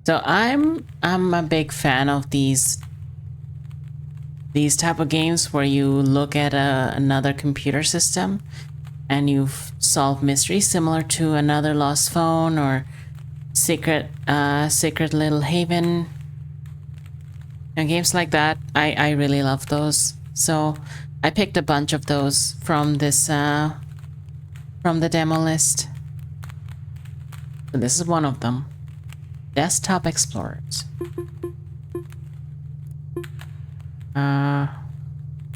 So I'm a big fan of these type of games where you look at another computer system and you solve mysteries similar to Another Lost Phone or Secret Little Haven. And games like that, I really love those. So I picked a bunch of those from this from the demo list. So this is one of them. Desktop Explorers.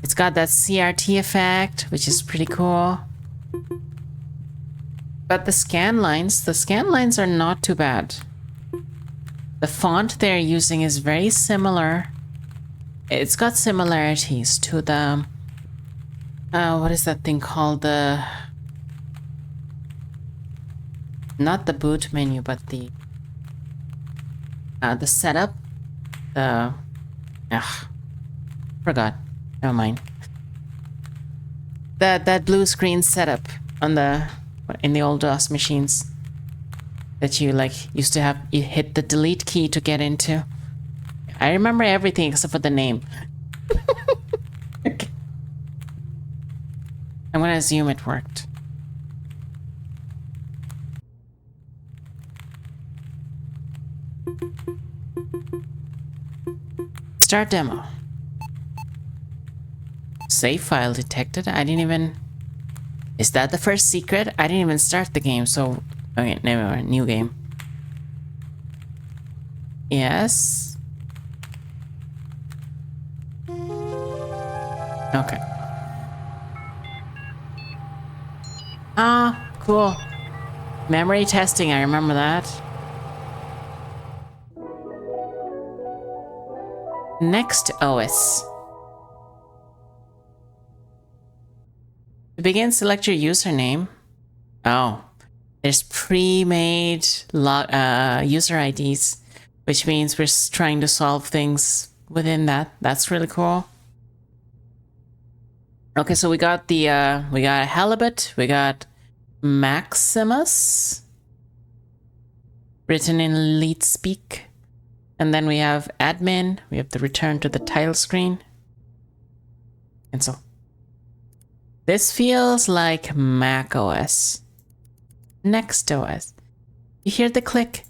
It's got that CRT effect, which is pretty cool. But the scan lines are not too bad. The font they're using is very similar. It's got similarities to the what is that thing called? Not the boot menu, but the setup. Forgot. Never mind. That blue screen setup on in the old DOS machines that you used to have. You hit the delete key to get into. I remember everything except for the name. Okay. I'm gonna assume it worked. Start demo. Save file detected. I didn't even... Is that the first secret? I didn't even start the game, so... Okay, never mind. New game. Yes. Okay. Ah, cool. Memory testing, I remember that. Next OS. To begin, select your username. Oh, there's pre-made user IDs, which means we're trying to solve things within that. That's really cool. Okay, so we got we got Halibut, we got Maximus, written in leet speak, and then we have admin. We have the return to the title screen, and so. This feels like Mac OS. Next OS. You hear the click?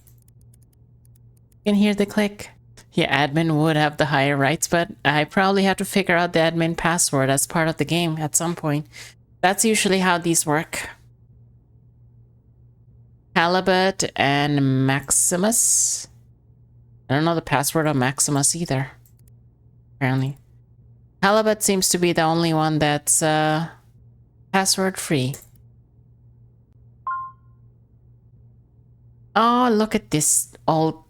You can hear the click. Yeah, admin would have the higher rights, but I probably have to figure out the admin password as part of the game at some point. That's usually how these work. Halibut and Maximus. I don't know the password of Maximus either. Apparently. Halibut seems to be the only one that's password free. Oh, look at this old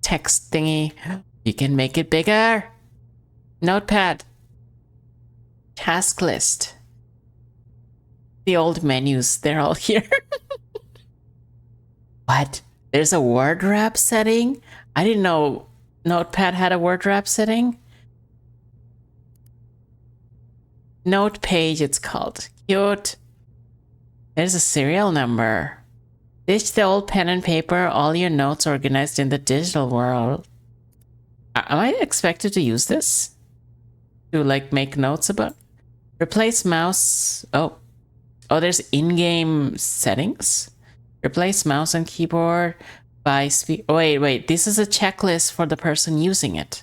text thingy. You can make it bigger. Notepad. Task list. The old menus, they're all here. What? There's a word wrap setting? I didn't know Notepad had a word wrap setting. Note page, it's called. Cute. There's a serial number. Ditch the old pen and paper, all your notes organized in the digital world. Am I expected to use this? To make notes about? Replace mouse. Oh, there's in-game settings. Replace mouse and keyboard by wait, this is a checklist for the person using it.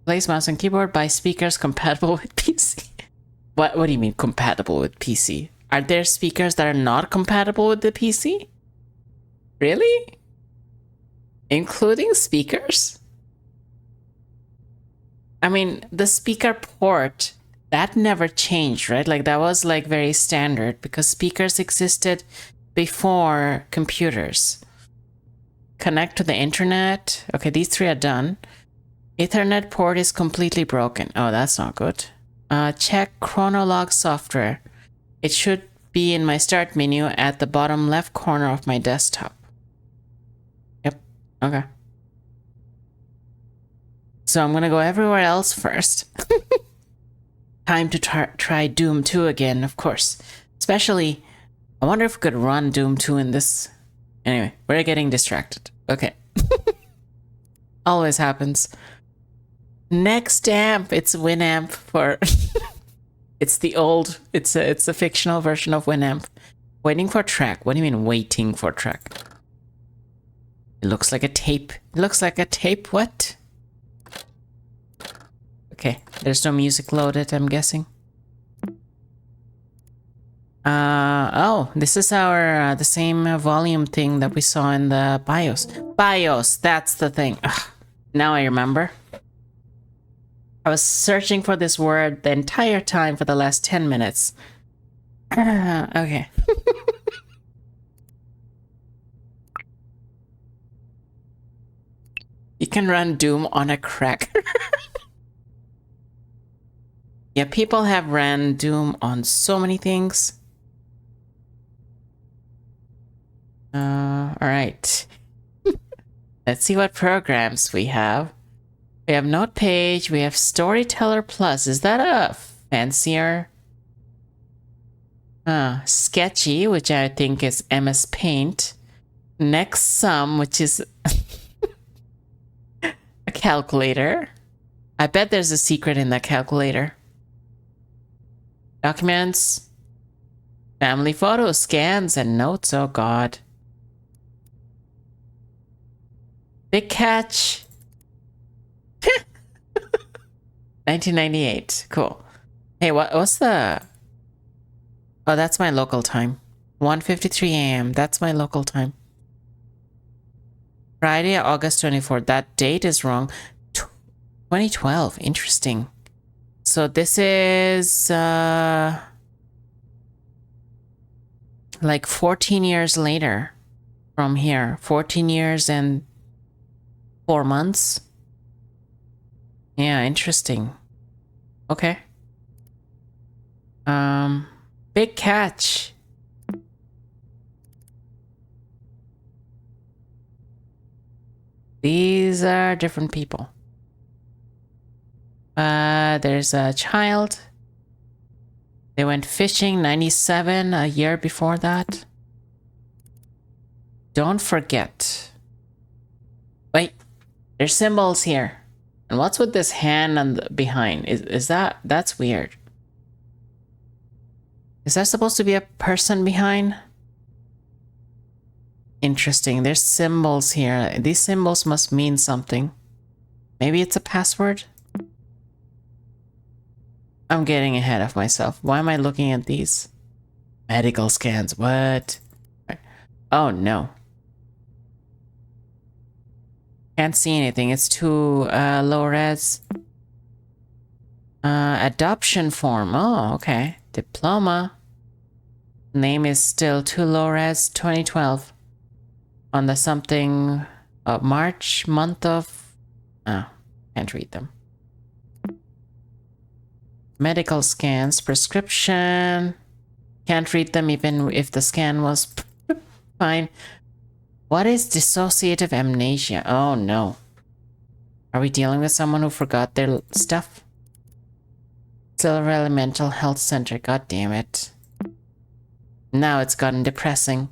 Replace mouse and keyboard by speakers compatible with PC. What do you mean compatible with PC? Are there speakers that are not compatible with the PC? Really? Including speakers? I mean, the speaker port, that never changed, right? That was very standard because speakers existed before computers. Connect to the internet. Okay, these three are done. Ethernet port is completely broken. Oh, that's not good. Check Chronolog software. It should be in my start menu at the bottom left corner of my desktop. Yep. Okay. So I'm gonna go everywhere else first. Time to try Doom 2 again, of course. Especially, I wonder if we could run Doom 2 in this. Anyway, we're getting distracted. Okay. Always happens. Next amp, it's Winamp for it's the old, it's a fictional version of Winamp. Waiting for track. What do you mean waiting for track? It looks like a tape. It looks like a tape. What? Okay, there's no music loaded, I'm guessing. Oh, this is our the same volume thing that we saw in the BIOS. BIOS, that's the thing. Ugh, now I remember. I was searching for this word the entire time for the last 10 minutes. Okay. You can run Doom on a crack. Yeah, people have ran Doom on so many things. Alright. Let's see what programs we have. We have Note Page, we have Storyteller Plus. Is that a fancier? Sketchy, which I think is MS Paint. Next Sum, which is a calculator. I bet there's a secret in that calculator. Documents. Family photos, scans, and notes. Oh god. Big Catch. 1998. Cool. Hey, what's the... Oh, that's my local time. 1:53 a.m. That's my local time. Friday, August 24th. That date is wrong. 2012. Interesting. So this is... like 14 years later from here. 14 years and 4 months. Yeah, interesting. Okay. Big Catch. These are different people. There's a child. They went fishing, 97, a year before that. Don't forget. Wait, there's symbols here. And what's with this hand on the behind? Is that's weird. Is there supposed to be a person behind? Interesting, there's symbols here. These symbols must mean something. Maybe it's a password? I'm getting ahead of myself. Why am I looking at these? Medical scans, what? Oh no. Can't see anything, it's too low res. Adoption form, oh okay. Diploma. Name is still too low res, 2012. On the something, March, month of... Oh, can't read them. Medical scans, prescription. Can't read them even if the scan was fine. What is dissociative amnesia? Oh no. Are we dealing with someone who forgot their stuff? Silver Valley Mental Health Center, god damn it. Now it's gotten depressing.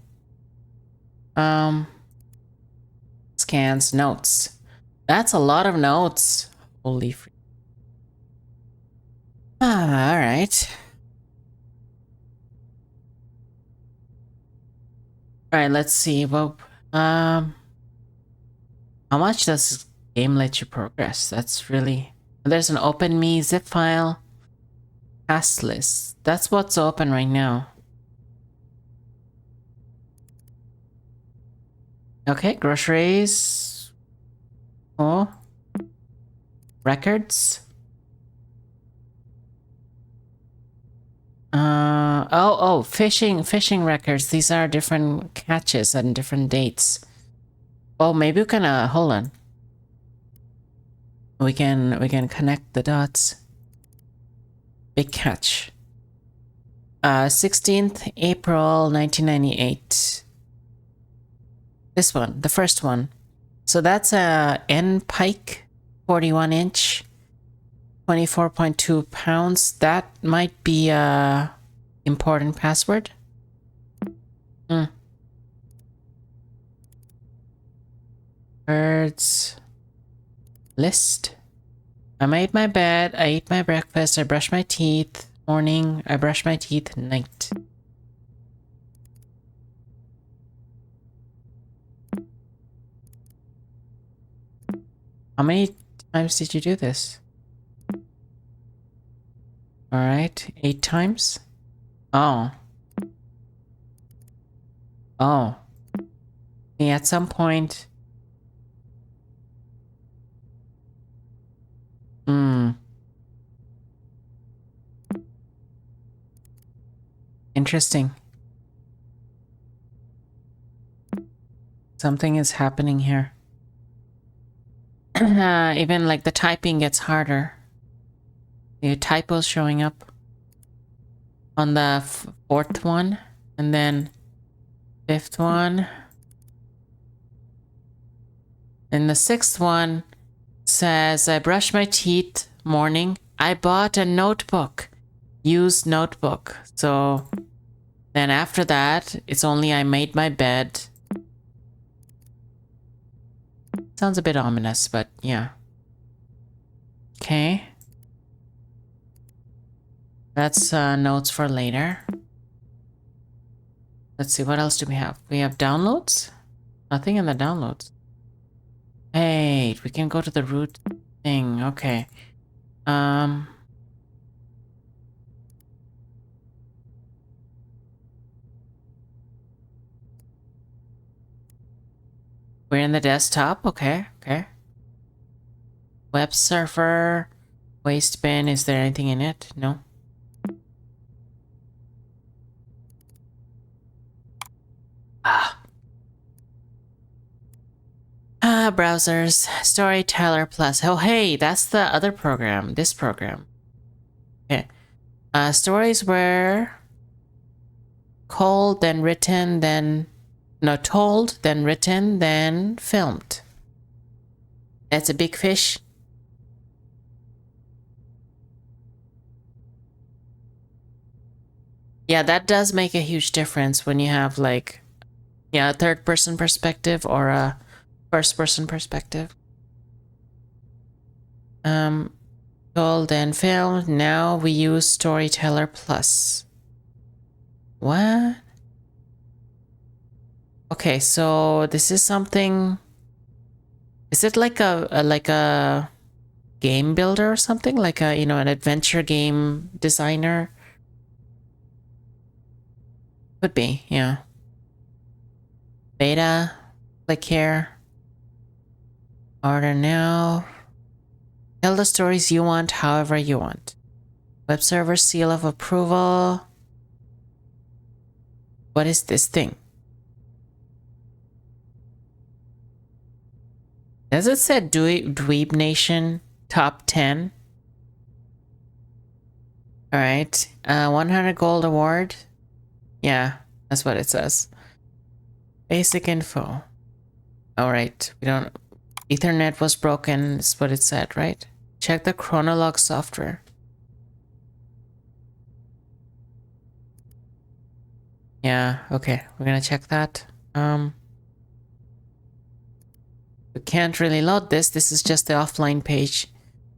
Scans, notes. That's a lot of notes. Holy free. Ah, alright. Alright, let's see. Well, how much does this game let you progress? That's really... There's an open me zip file. Task list. That's what's open right now. Okay, groceries. Oh. Records. Fishing records. These are different catches and different dates. Oh, maybe we can, hold on. We can connect the dots. Big catch. 16th April 1998. This one, the first one. So that's a N pike, 41 inch, 24.2 pounds. That might be a important password. Birds. List. I made my bed, I ate my breakfast, I brushed my teeth. Morning, I brush my teeth. Night. How many times did you do this? Alright, 8 times? Oh. Oh. Yeah, at some point... Interesting. Something is happening here. Even like the typing gets harder. The typos showing up on the 4th one, and then 5th one. And the 6th one says, I brush my teeth morning. I bought a notebook. Used notebook. So then after that, it's only I made my bed. Sounds a bit ominous, but yeah. Okay. That's notes for later. Let's see, what else do we have? We have downloads? Nothing in the downloads. Hey, we can go to the root thing. Okay. We're in the desktop. Okay, okay. Web server, waste bin. Is there anything in it? No. Browsers, Storyteller Plus. Oh, hey, that's the other program. This program. Okay. Stories were told, then written, then... No, told, then written, then filmed. That's a big fish. Yeah, that does make a huge difference when you have, like... Yeah, a third-person perspective or a first-person perspective. Told and filmed. Now we use Storyteller Plus. What? Okay, so this is something... Is it like a game builder or something? Like a, you know, an adventure game designer? Could be, yeah. Beta. Click here. Order now. Tell the stories you want however you want. Web server seal of approval. What is this thing? Does it say Dweeb Nation top 10? Alright. 100 gold award. Yeah, that's what it says. Basic info. Alright, we don't... Ethernet was broken, is what it said, right? Check the chronolog software. Yeah, okay, we're gonna check that. We can't really load this. This is just the offline page.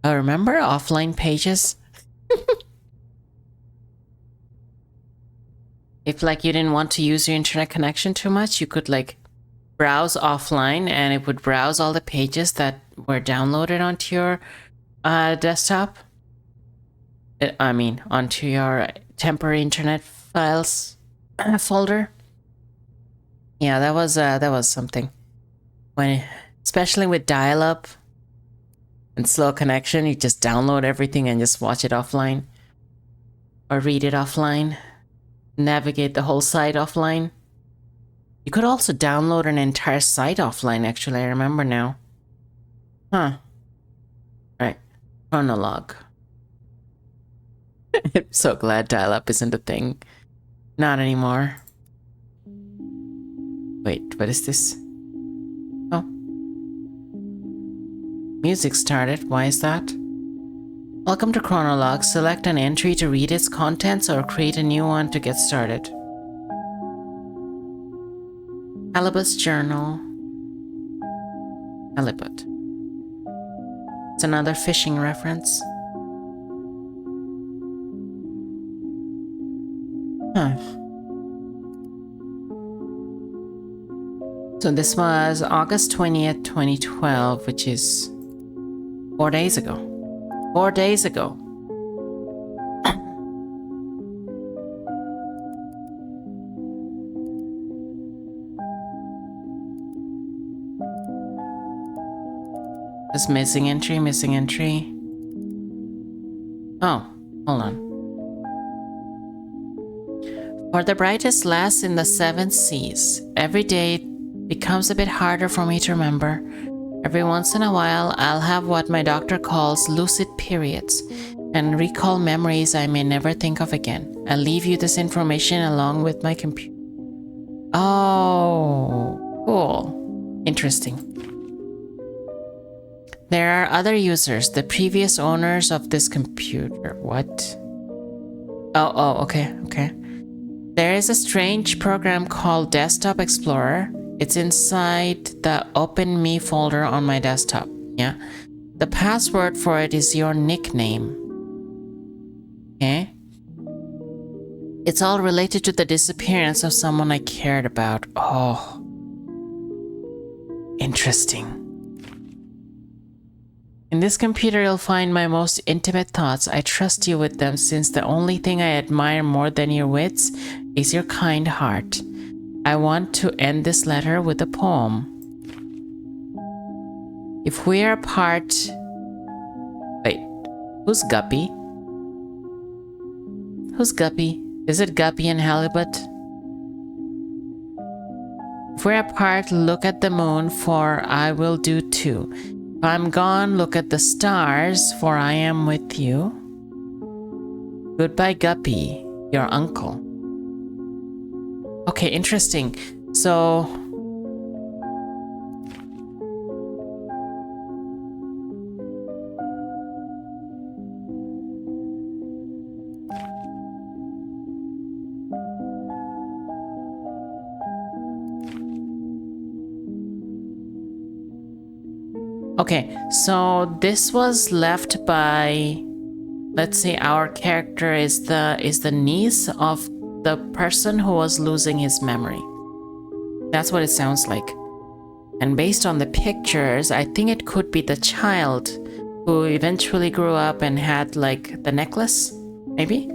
Remember offline pages? If like you didn't want to use your internet connection too much, you could like browse offline and it would browse all the pages that were downloaded onto your desktop. I mean, onto your temporary internet files folder. Yeah, that was something. When, especially with dial-up and slow connection, you just download everything and just watch it offline. Or read it offline. Navigate the whole site offline. You could also download an entire site offline, actually, I remember now. Huh. Right. Chronolog. I'm so glad dial-up isn't a thing. Not anymore. Wait, what is this? Oh. Music started. Why is that? Welcome to Chronolog. Select an entry to read its contents or create a new one to get started. Halibut's journal. Halibut. It's another fishing reference. Huh. So this was August 20th, 2012, which is 4 days ago. 4 days ago. This missing entry, missing entry. Oh, hold on. For the brightest lass in the 7 seas, every day becomes a bit harder for me to remember. Every once in a while, I'll have what my doctor calls lucid periods and recall memories I may never think of again. I'll leave you this information along with my computer. Oh, cool. Interesting. There are other users, the previous owners of this computer. What? Oh, okay. There is a strange program called Desktop Explorer. It's inside the Open Me folder on my desktop. Yeah. The password for it is your nickname. Okay. It's all related to the disappearance of someone I cared about. Oh. Interesting. In this computer, you'll find my most intimate thoughts. I trust you with them since the only thing I admire more than your wits is your kind heart. I want to end this letter with a poem. If we are apart... Wait, who's Guppy? Who's Guppy? Is it Guppy and Halibut? If we're apart, look at the moon, for I will do too. If I'm gone, look at the stars, for I am with you. Goodbye, Guppy, your uncle. Okay, interesting. So... Okay, so this was left by, let's say our character is the niece of the person who was losing his memory. That's what it sounds like. And based on the pictures, I think it could be the child who eventually grew up and had like the necklace, maybe?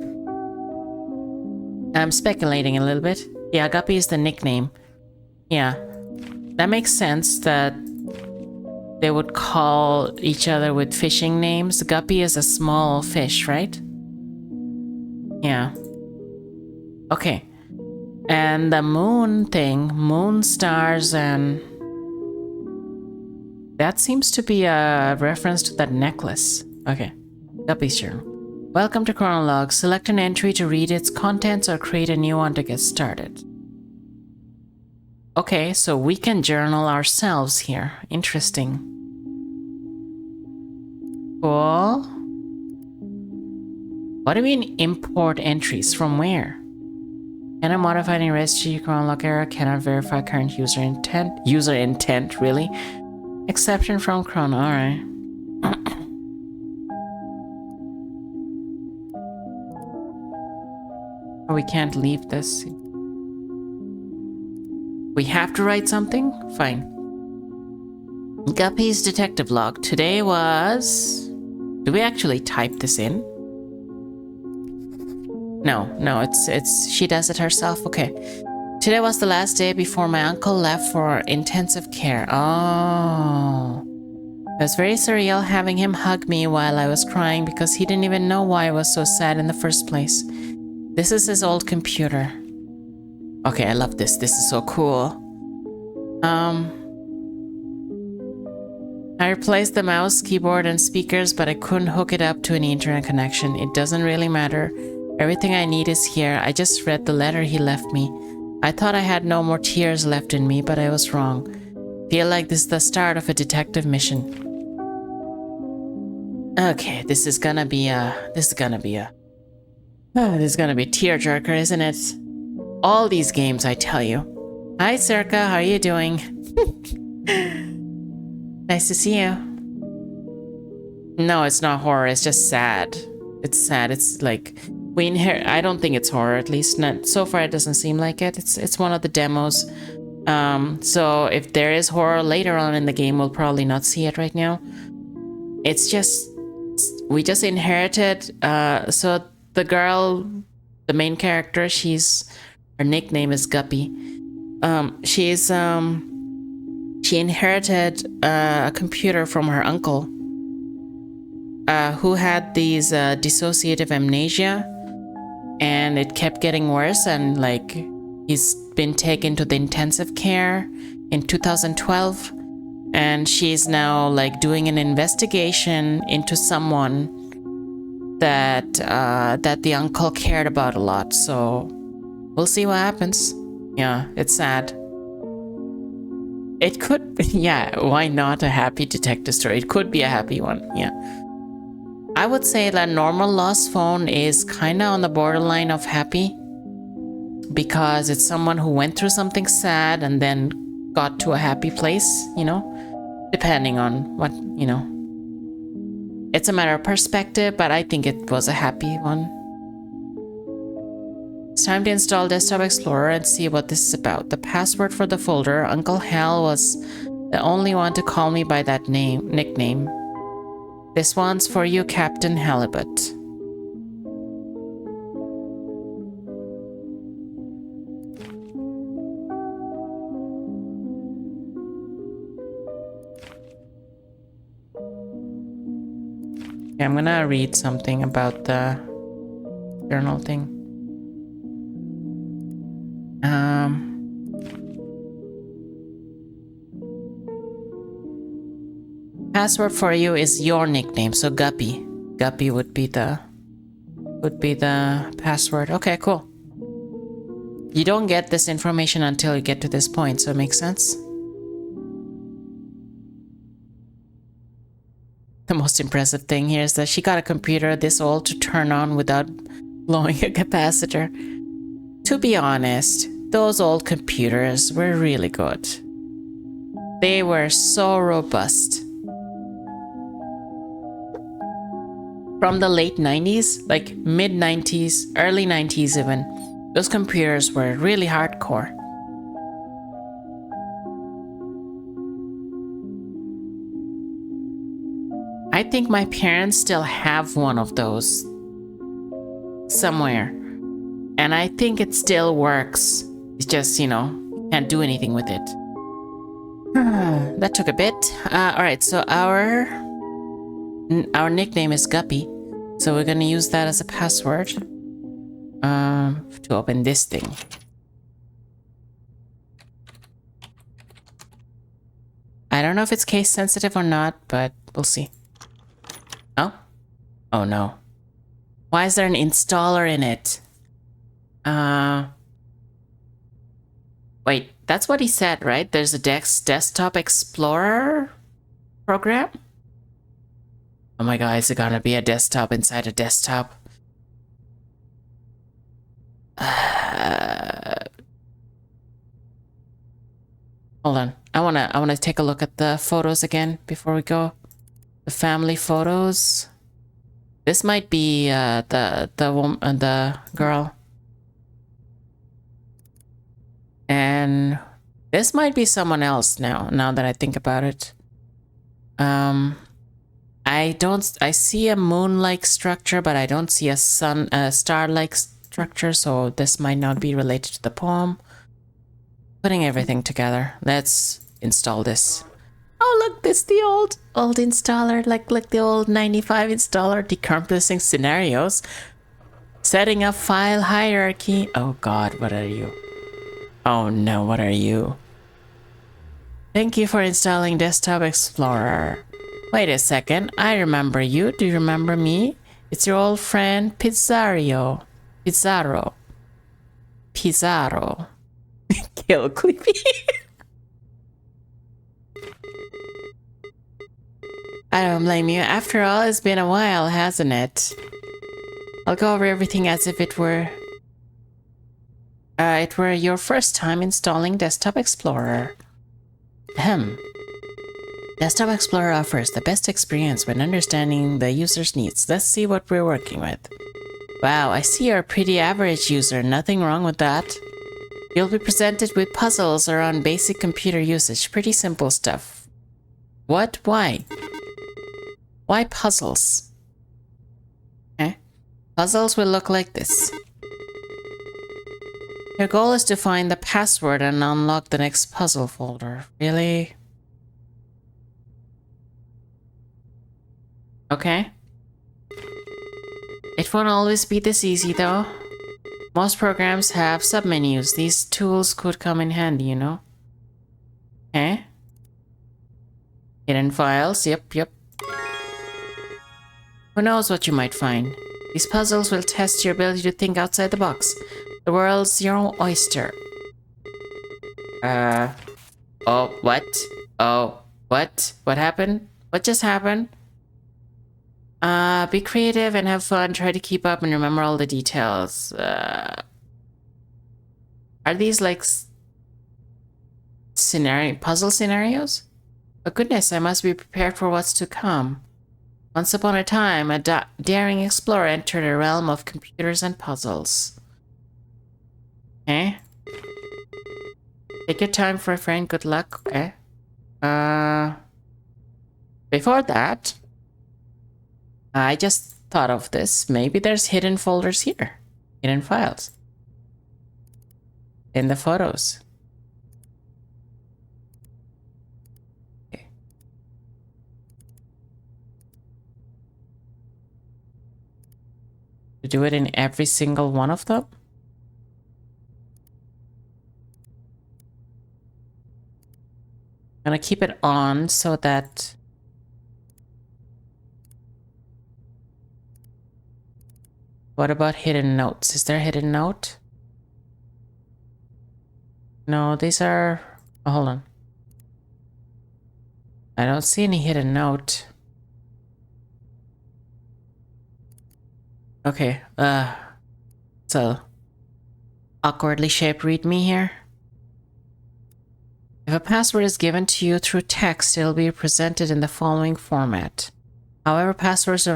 I'm speculating a little bit. Yeah, Guppy is the nickname. Yeah, that makes sense that they would call each other with fishing names. Guppy is a small fish, right? Yeah. Okay. And the moon thing, moon stars, and that seems to be a reference to that necklace. Okay. Guppy's journal. Welcome to Chronologue. Select an entry to read its contents or create a new one to get started. Okay, so we can journal ourselves here. Interesting. Cool. What do you mean import entries? From where? Can I modify any registry chronologue error? Cannot verify current user intent. User intent, really? Exception from chrono, alright. We can't leave this. We have to write something? Fine. Guppy's detective log. Today was... Do we actually type this in? No, it's she does it herself. Okay. Today was the last day before my uncle left for intensive care. Oh. It was very surreal having him hug me while I was crying because he didn't even know why I was so sad in the first place. This is his old computer. Okay, I love this. This is so cool. I replaced the mouse, keyboard, and speakers, but I couldn't hook it up to any internet connection. It doesn't really matter. Everything I need is here. I just read the letter he left me. I thought I had no more tears left in me, but I was wrong. Feel like this is the start of a detective mission. Okay, this is gonna be a tearjerker, isn't it? All these games, I tell you. Hi, Circa. How are you doing? Nice to see you. No, it's not horror. It's just sad. It's sad. It's like we inherit. I don't think it's horror. At least not so far. It doesn't seem like it. It's one of the demos. So if there is horror later on in the game, we'll probably not see it right now. It's just we just inherited. So the girl, the main character, her nickname is Guppy. She inherited a computer from her uncle, who had these dissociative amnesia, and it kept getting worse, and like he's been taken to the intensive care in 2012, and she's now like doing an investigation into someone that the uncle cared about a lot. So we'll see what happens. Yeah, it's sad. It could be, yeah, why not a happy detective story? It could be a happy one, yeah. I would say that normal lost phone is kind of on the borderline of happy, because it's someone who went through something sad and then got to a happy place, you know, depending on what, you know. It's a matter of perspective, but I think it was a happy one. It's time to install Desktop Explorer and see what this is about. The password for the folder, Uncle Hal was the only one to call me by that nickname. This one's for you, Captain Halibut. Okay, I'm gonna read something about the journal thing. Password for you is your nickname, so Guppy. Guppy would be the password. Okay, cool. You don't get this information until you get to this point, so it makes sense. The most impressive thing here is that she got a computer this old to turn on without blowing a capacitor. To be honest, those old computers were really good. They were so robust. From the late 90s, like mid 90s, early 90s even, those computers were really hardcore. I think my parents still have one of those somewhere. And I think it still works. It's just, you know, can't do anything with it. That took a bit. Alright, so our nickname is Guppy. So we're gonna use that as a password to open this thing. I don't know if it's case sensitive or not, but we'll see. Oh? Oh no. Why is there an installer in it? Wait, that's what he said, right? There's a Desktop Explorer program? Oh my god, is it gonna be a desktop inside a desktop? Hold on. I wanna take a look at the photos again before we go. The family photos. This might be the girl. And this might be someone else now that I think about it. I see a moon-like structure, but I don't see a star-like structure, so this might not be related to the poem. Putting everything together. Let's install this. Oh, look, this the old installer, like the old 95 installer, decompressing scenarios. Setting up file hierarchy. Oh god, what are you? Oh no, what are you? Thank you for installing Desktop Explorer. Wait a second, I remember you. Do you remember me? It's your old friend Pizarro. Kill Creepy. I don't blame you. After all, it's been a while, hasn't it? I'll go over everything as if it were your first time installing Desktop Explorer. Ahem. Desktop Explorer offers the best experience when understanding the user's needs. Let's see what we're working with. Wow, I see you're a pretty average user. Nothing wrong with that. You'll be presented with puzzles around basic computer usage. Pretty simple stuff. What? Why? Why puzzles? Okay. Puzzles will look like this. Your goal is to find the password and unlock the next puzzle folder. Really? Okay. It won't always be this easy though. Most programs have submenus. These tools could come in handy, you know? Okay. Hidden files. Yep. Who knows what you might find? These puzzles will test your ability to think outside the box. The world's your oyster. Oh, what? Oh, what? What happened? What just happened? Be creative and have fun. Try to keep up and remember all the details. Are these like puzzle scenarios? Oh goodness, I must be prepared for what's to come. Once upon a time, a daring explorer entered a realm of computers and puzzles. Okay. Take your time for a friend. Good luck. Okay. Before that, I just thought of this. Maybe there's hidden folders here. Hidden files. In the photos. Okay. To do it in every single one of them? I'm gonna keep it on so that what about hidden notes? Is there a hidden note? No, these are... Oh, hold on. I don't see any hidden note. Okay, so awkwardly shaped readme here. If a password is given to you through text, it'll be presented in the following format. However, passwords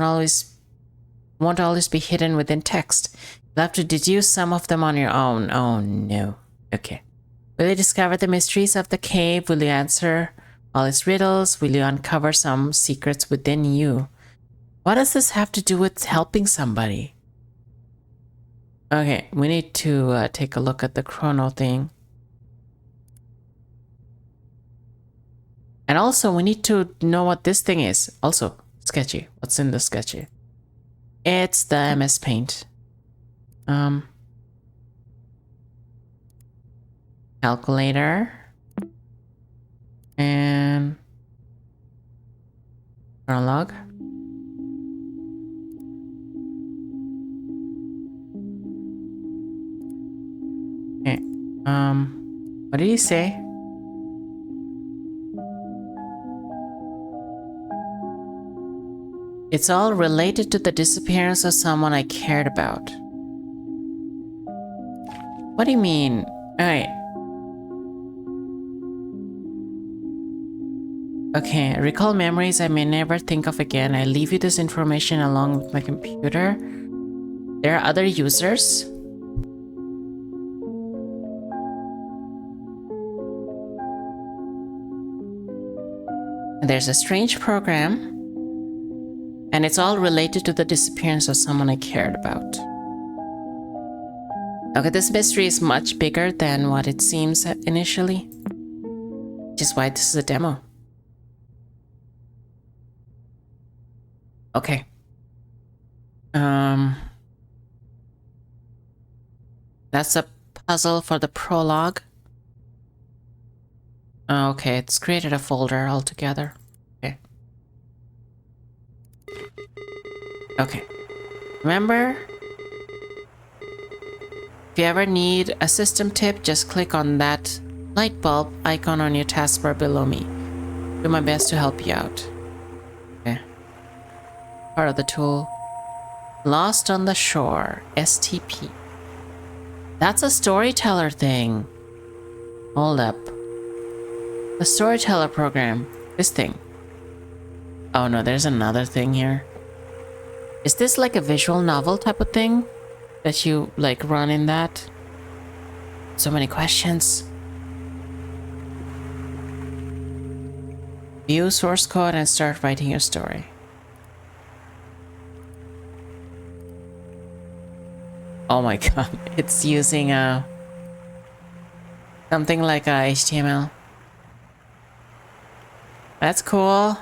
won't always be hidden within text. You'll have to deduce some of them on your own. Oh no. Okay. Will you discover the mysteries of the cave? Will you answer all its riddles? Will you uncover some secrets within you? What does this have to do with helping somebody? Okay, we need to take a look at the chrono thing. And also, we need to know what this thing is. Also, sketchy. What's in the sketchy? It's the MS Paint. Calculator. And prologue. Okay. What did he say? It's all related to the disappearance of someone I cared about. What do you mean? Alright. Okay, recall memories I may never think of again. I leave you this information along with my computer. There are other users. There's a strange program. And it's all related to the disappearance of someone I cared about. Okay, this mystery is much bigger than what it seems initially. Which is why this is a demo. Okay. That's a puzzle for the prologue. Okay, it's created a folder altogether. Okay. Remember, if you ever need a system tip, just click on that light bulb icon on your taskbar below me. Do my best to help you out. Okay. Part of the tool. Lost on the Shore, STP. That's a storyteller thing. Hold up. The storyteller program. This thing. Oh no, there's another thing here. Is this like a visual novel type of thing? That you like run in that? So many questions. View source code and start writing your story. Oh my god, it's using something like a HTML. That's cool.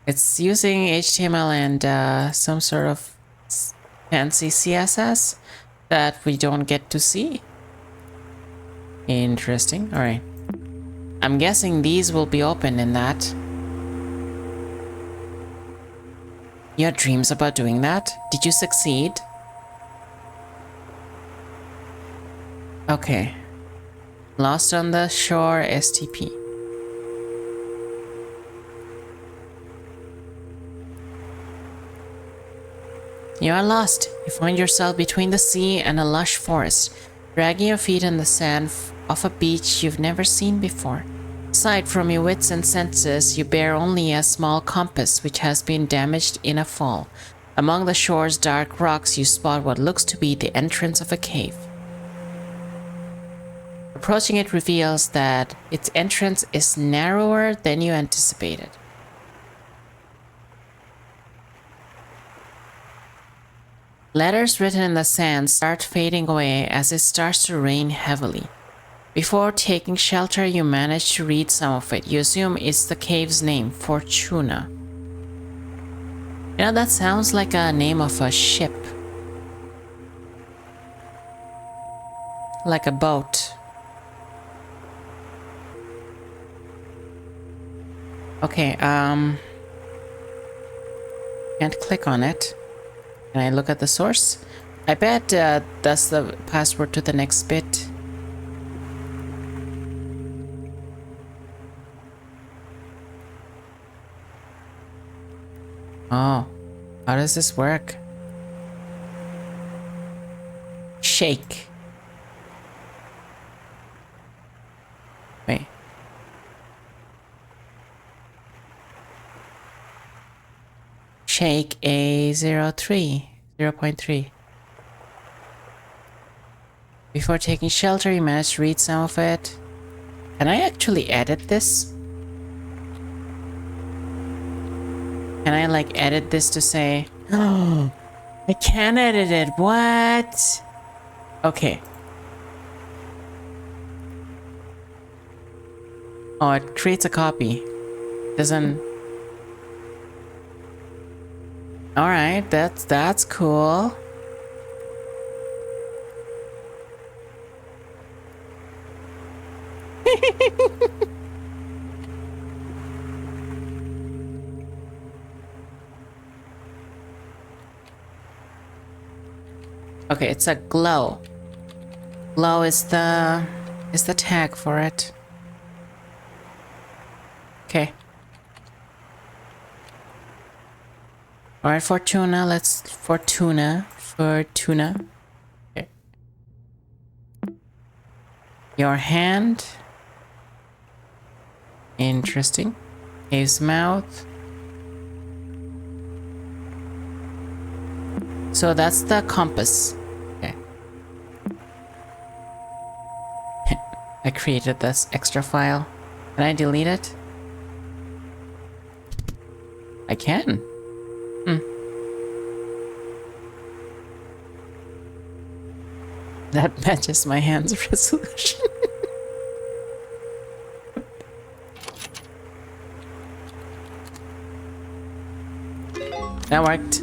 It's using HTML and some sort of fancy CSS that we don't get to see. Interesting. All right. I'm guessing these will be open in that. You had dreams about doing that? Did you succeed? Okay. Lost on the Shore STP. You are lost. You find yourself between the sea and a lush forest, dragging your feet on the sand of a beach you've never seen before. Aside from your wits and senses, you bear only a small compass which has been damaged in a fall. Among the shore's dark rocks, you spot what looks to be the entrance of a cave. Approaching it reveals that its entrance is narrower than you anticipated. Letters written in the sand start fading away as it starts to rain heavily. Before taking shelter, you manage to read some of it. You assume it's the cave's name, Fortuna. You know, that sounds like a name of a ship. Like a boat. Okay, can't click on it. Can I look at the source? I bet that's the password to the next bit. Oh, how does this work? Shake. Wait. Shake A03, 0.3. Before taking shelter, you managed to read some of it. Can I actually edit this? Can I like edit this to say, oh, I can edit it, what? Okay. Oh, it creates a copy. Doesn't... Alright, that's cool. Okay, it's a glow. Glow is the tag for it. Okay. Alright, Fortuna, let's Fortuna. Okay. Your hand. Interesting. His mouth. So that's the compass. Okay. I created this extra file. Can I delete it? I can. That matches my hand's resolution. That worked.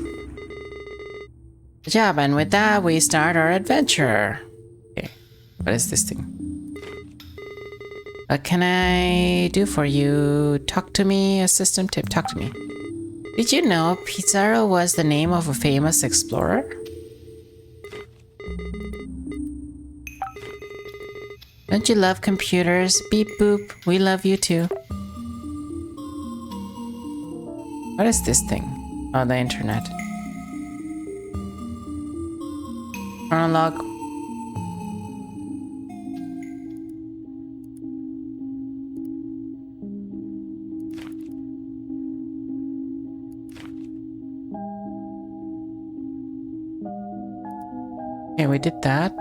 Good job, and with that, we start our adventure. Okay, what is this thing? What can I do for you? Talk to me, a system tip, talk to me. Did you know Pizarro was the name of a famous explorer? Don't you love computers? Beep boop, we love you too. What is this thing? Oh, the internet. Chronolog. Okay, we did that.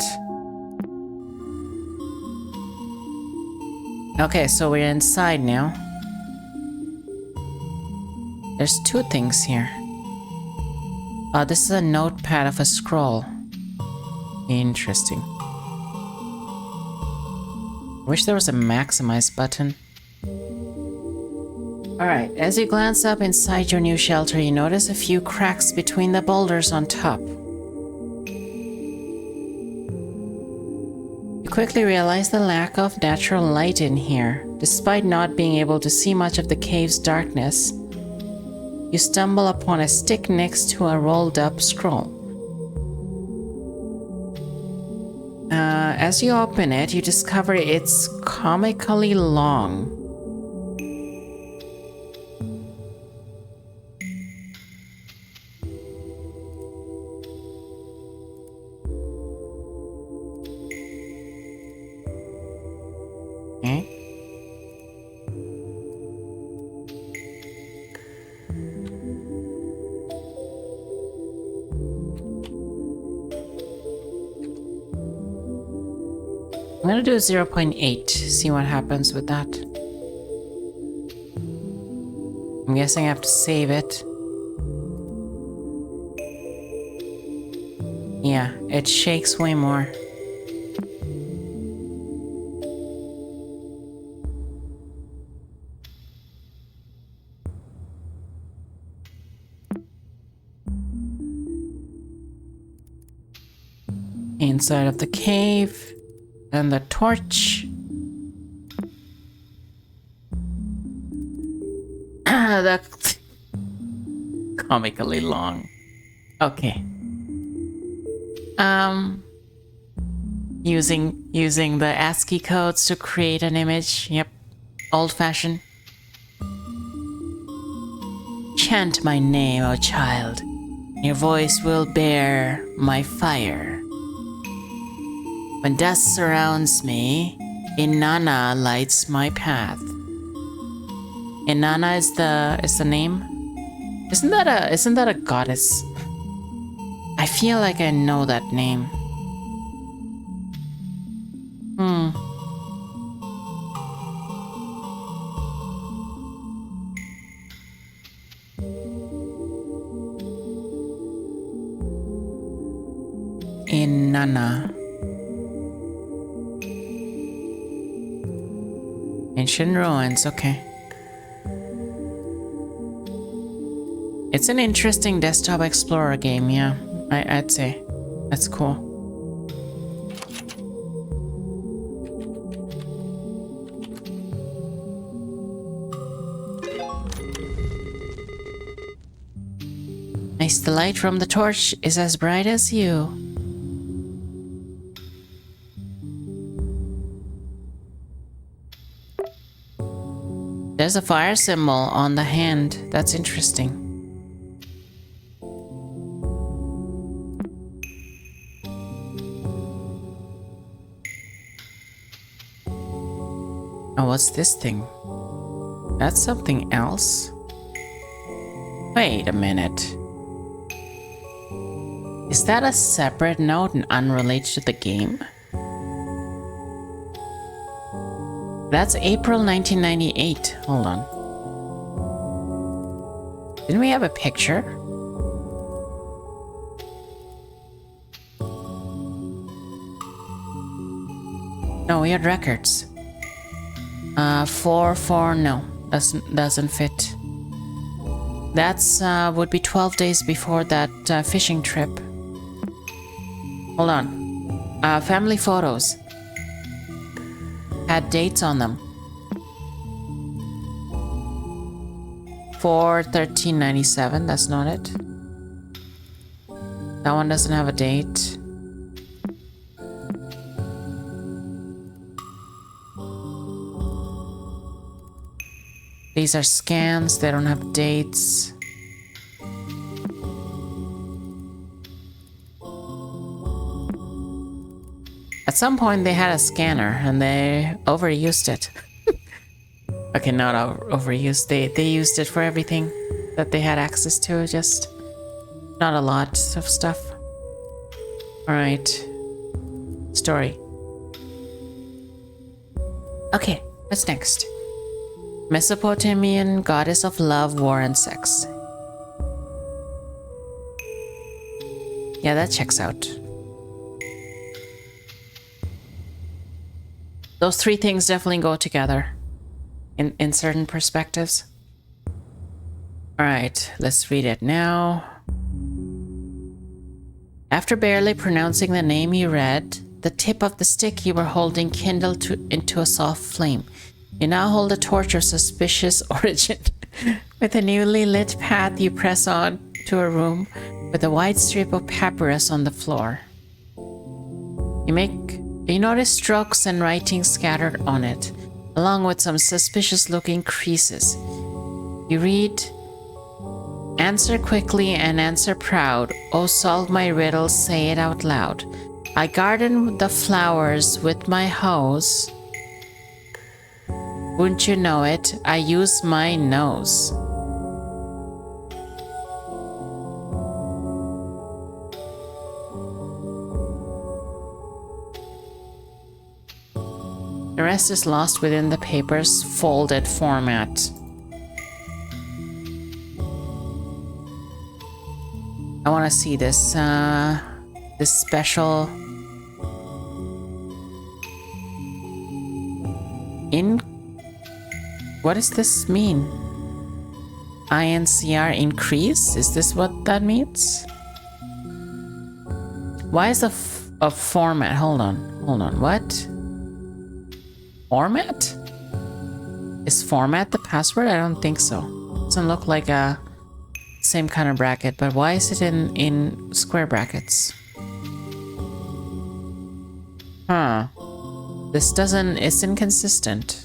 Okay, so we're inside now. There's two things here. This is a notepad of a scroll. Interesting. Wish there was a maximize button. Alright, as you glance up inside your new shelter, you notice a few cracks between the boulders on top. You quickly realize the lack of natural light in here. Despite not being able to see much of the cave's darkness, you stumble upon a stick next to a rolled up scroll. As you open it, you discover it's comically long. Okay. I'm gonna do a 0.8, see what happens with that. I'm guessing I have to save it. Yeah, it shakes way more. Inside of the cave. And the torch. That's comically long. Okay. Using the ASCII codes to create an image. Yep. Old-fashioned. Chant my name, O child. Your voice will bear my fire. When dust surrounds me, Inanna lights my path. Inanna is the name? Isn't that a goddess? I feel like I know that name. Inanna. Ancient ruins, okay. It's an interesting desktop explorer game, yeah. I'd say. That's cool. Nice, the light from the torch is as bright as you. There's a fire symbol on the hand. That's interesting. Oh, what's this thing? That's something else? Wait a minute. Is that a separate note and unrelated to the game? That's April 1998. Hold on. Didn't we have a picture? No, we had records. 4 no, doesn't fit. That's would be 12 days before that fishing trip. Hold on. Family photos. Had dates on them. 4/13/97, that's not it. That one doesn't have a date. These are scans, they don't have dates. At some point they had a scanner and they overused it. Okay, not overused. They used it for everything that they had access to, just not a lot of stuff. All right. Story. Okay, what's next? Mesopotamian goddess of love, war, and sex. Yeah, that checks out. Those three things definitely go together in certain perspectives. All right, let's read it now. After barely pronouncing the name he read, the tip of the stick you were holding kindled into a soft flame. You now hold a torch of suspicious origin. With a newly lit path, you press on to a room with a wide strip of papyrus on the floor. You notice strokes and writing scattered on it, along with some suspicious-looking creases. You read, "Answer quickly and answer proud. Oh, solve my riddle, say it out loud. I garden the flowers with my hose. Wouldn't you know it? I use my nose." The rest is lost within the paper's folded format. I want to see this special what does this mean? INCR increase? Is this what that means? Why is the format? Hold on. What? Format? Is format the password? I don't think so. Doesn't look like a same kind of bracket, but why is it in square brackets? Huh. It's inconsistent.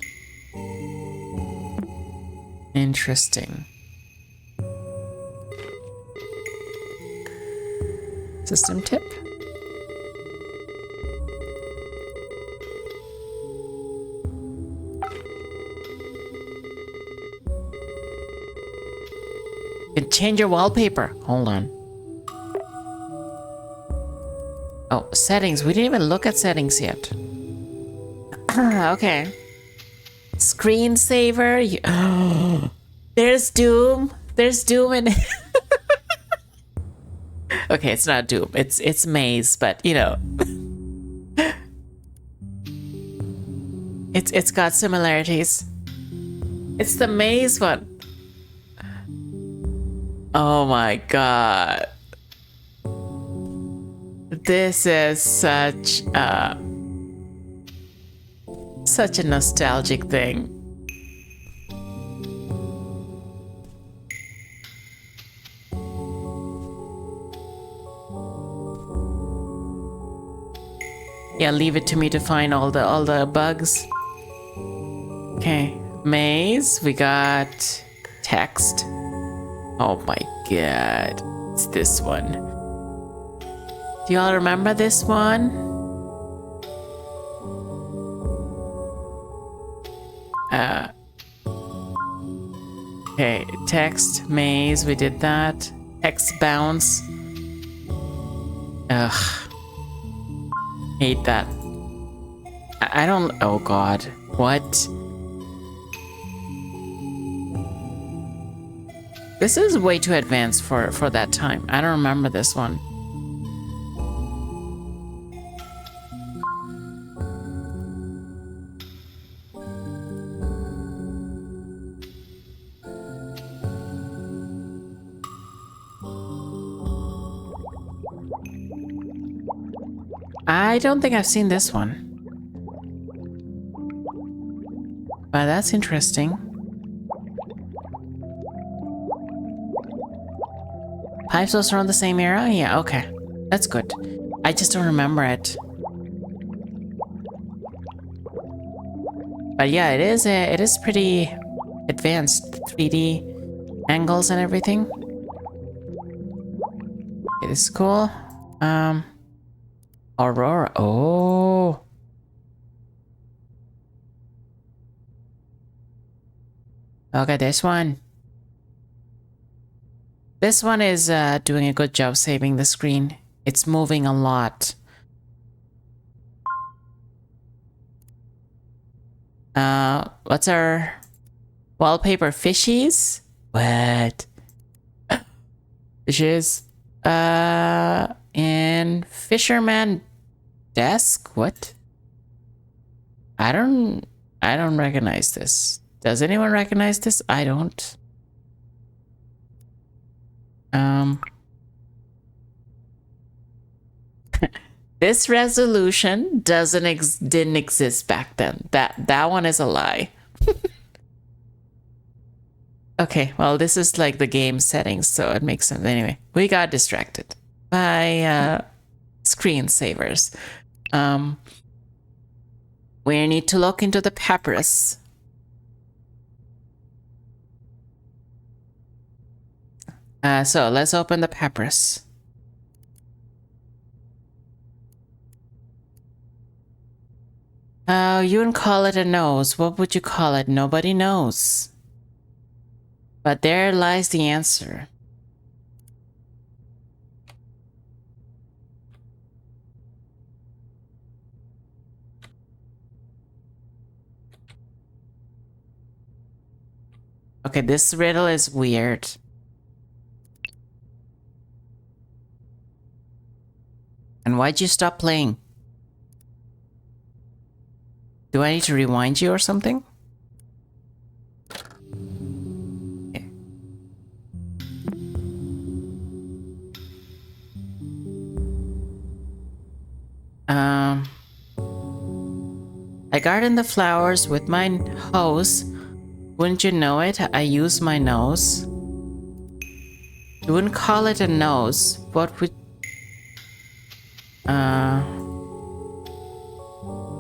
Interesting. System tip? You can change your wallpaper. Hold on. Oh, settings. We didn't even look at settings yet. Okay. Screensaver. There's Doom. There's Doom in it. Okay, it's not Doom. It's Maze, but you know. It's got similarities. It's the Maze one. Oh my god. This is such a nostalgic thing. Yeah, leave it to me to find all the bugs. Okay, maze. We got text. Oh my god, it's this one. Do y'all remember this one? Okay, text, maze, we did that. Text bounce. Ugh. Hate that. I don't, oh god. What? This is way too advanced for that time. I don't remember this one. I don't think I've seen this one. But that's interesting. Pipes was around the same era? Yeah, okay. That's good. I just don't remember it. But yeah, it is pretty advanced. 3D angles and everything. It is cool. Aurora. Oh. Okay, this one. This one is doing a good job saving the screen. It's moving a lot. What's our wallpaper? Fishies? What? Fishes? And fisherman desk? What? I don't recognize this. Does anyone recognize this? I don't. This resolution didn't exist back then. That one is a lie. Okay, well, this is like the game settings, so it makes sense. Anyway, we got distracted by screensavers. We need to look into the papyrus. So let's open the papyrus. You wouldn't call it a nose. What would you call it? Nobody knows. But there lies the answer. Okay, this riddle is weird. And why'd you stop playing? Do I need to rewind you or something? Okay. I garden the flowers with my hose. Wouldn't you know it? I use my nose. You wouldn't call it a nose. What would...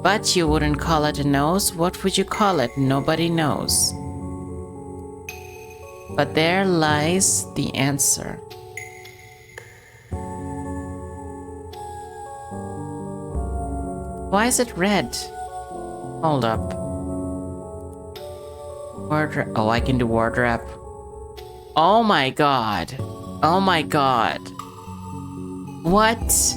But you wouldn't call it a nose. What would you call it? Nobody knows. But there lies the answer. Why is it red? Hold up. Word... Oh, I can do word wrap. Oh my god. Oh my god. What?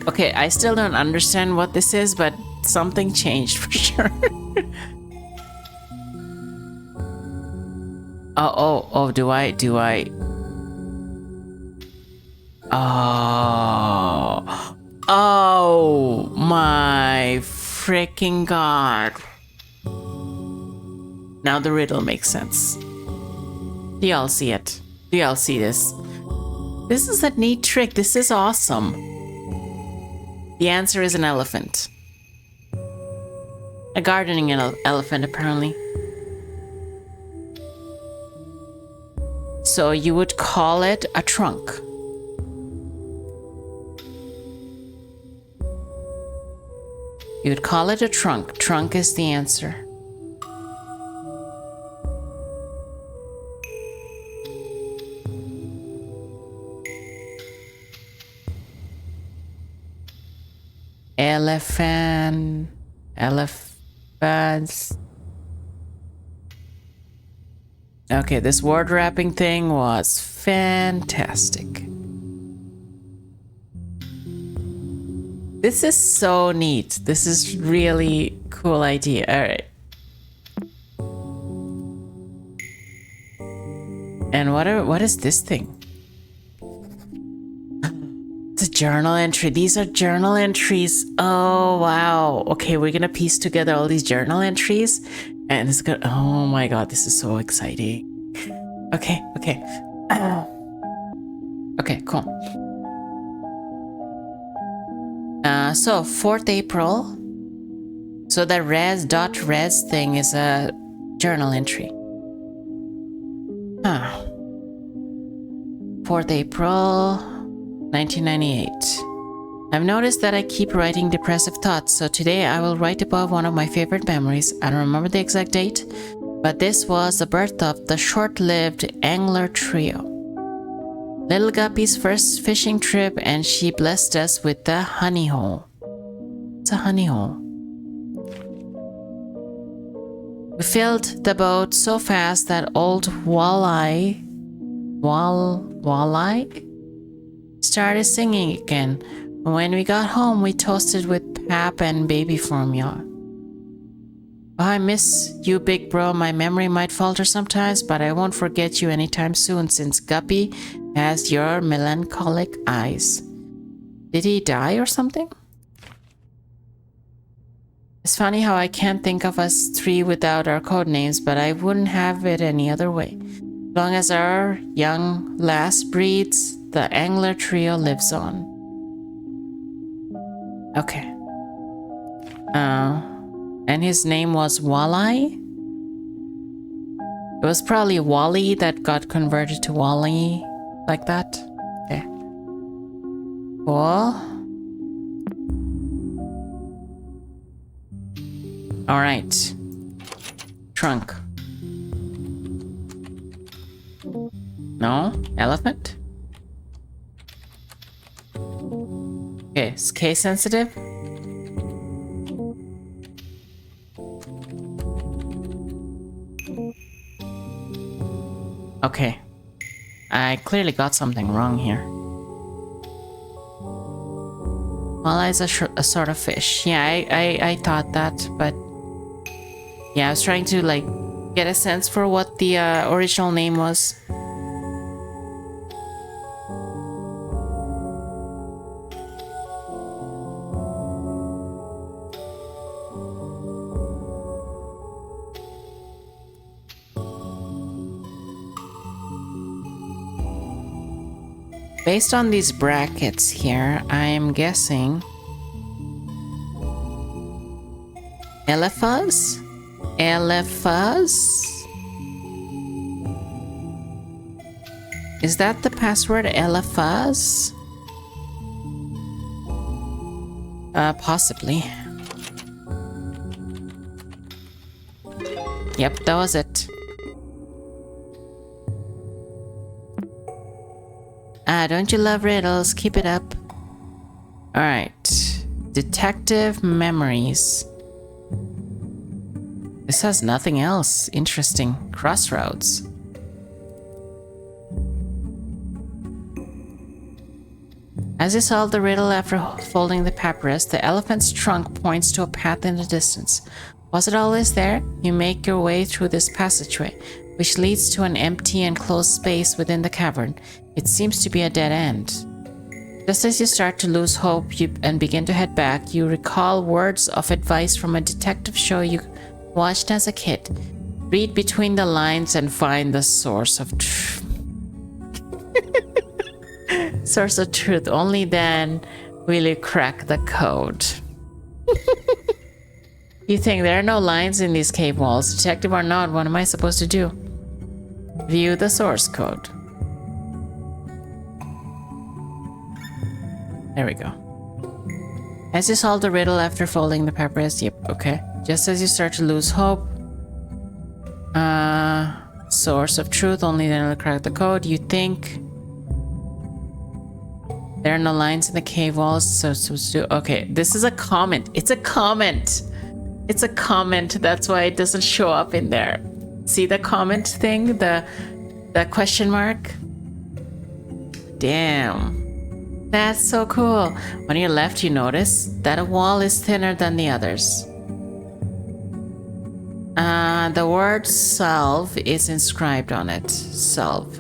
Okay, I still don't understand what this is, but something changed for sure. Oh, do I? Oh my freaking god. Now the riddle makes sense. Do y'all see it? Do y'all see this? This is a neat trick. This is awesome. The answer is an elephant. A gardening elephant, apparently. So you would call it a trunk. You would call it a trunk. Trunk is the answer. Elephants. Okay, this word wrapping thing was fantastic. This is so neat. This is really cool idea. All right. And what is this thing? It's a journal entry. These are journal entries. Oh, wow. Okay, we're gonna piece together all these journal entries. And it's good. Oh my god, this is so exciting. Okay. Okay, cool. So 4th April. So the res thing is a journal entry. 4th April, 1998. I've noticed that I keep writing depressive thoughts, so today I will write about one of my favorite memories. I don't remember the exact date, but this was the birth of the short-lived Angler Trio. Little Guppy's first fishing trip, and she blessed us with the honey hole. It's a honey hole. We filled the boat so fast that old Walleye started singing again. When we got home, we toasted with pap and baby formula. Oh, I miss you, big bro. My memory might falter sometimes, but I won't forget you anytime soon since Guppy has your melancholic eyes. Did he die or something? It's funny how I can't think of us three without our code names, but I wouldn't have it any other way. As long as our young lass breeds, the angler trio lives on. Okay. And his name was Walleye? It was probably Wally that got converted to Wally, like that. Okay. Cool. All right. Trunk. No? Elephant? Okay, it's case sensitive. Okay. I clearly got something wrong here. Walleye is a sort of fish. Yeah, I thought that, but yeah, I was trying to like get a sense for what the original name was. Based on these brackets here, I am guessing Elephas? Elephas? Is that the password, Elephas? Possibly. Yep, that was it. Don't you love riddles? Keep it up. Alright. Detective memories. This has nothing else. Interesting. Crossroads. As you solve the riddle after folding the papyrus, the elephant's trunk points to a path in the distance. Was it always there? You make your way through this passageway, which leads to an empty and closed space within the cavern. It seems to be a dead end. Just as you start to lose hope and begin to head back, you recall words of advice from a detective show you watched as a kid. Read between the lines and find the source of truth. Source of truth. Only then will you crack the code. You think there are no lines in these cave walls. Detective or not, what am I supposed to do? View the source code. There we go. As you solve the riddle after folding the papyrus, yep, okay. Just as you start to lose hope, source of truth, only then will crack the code. You think there are no lines in the cave walls, so supposed to do. Okay, this is a comment. It's a comment. It's a comment. That's why it doesn't show up in there. See the comment thing, the question mark. Damn. That's so cool. On your left, you notice that a wall is thinner than the others. The word salve is inscribed on it. Salve.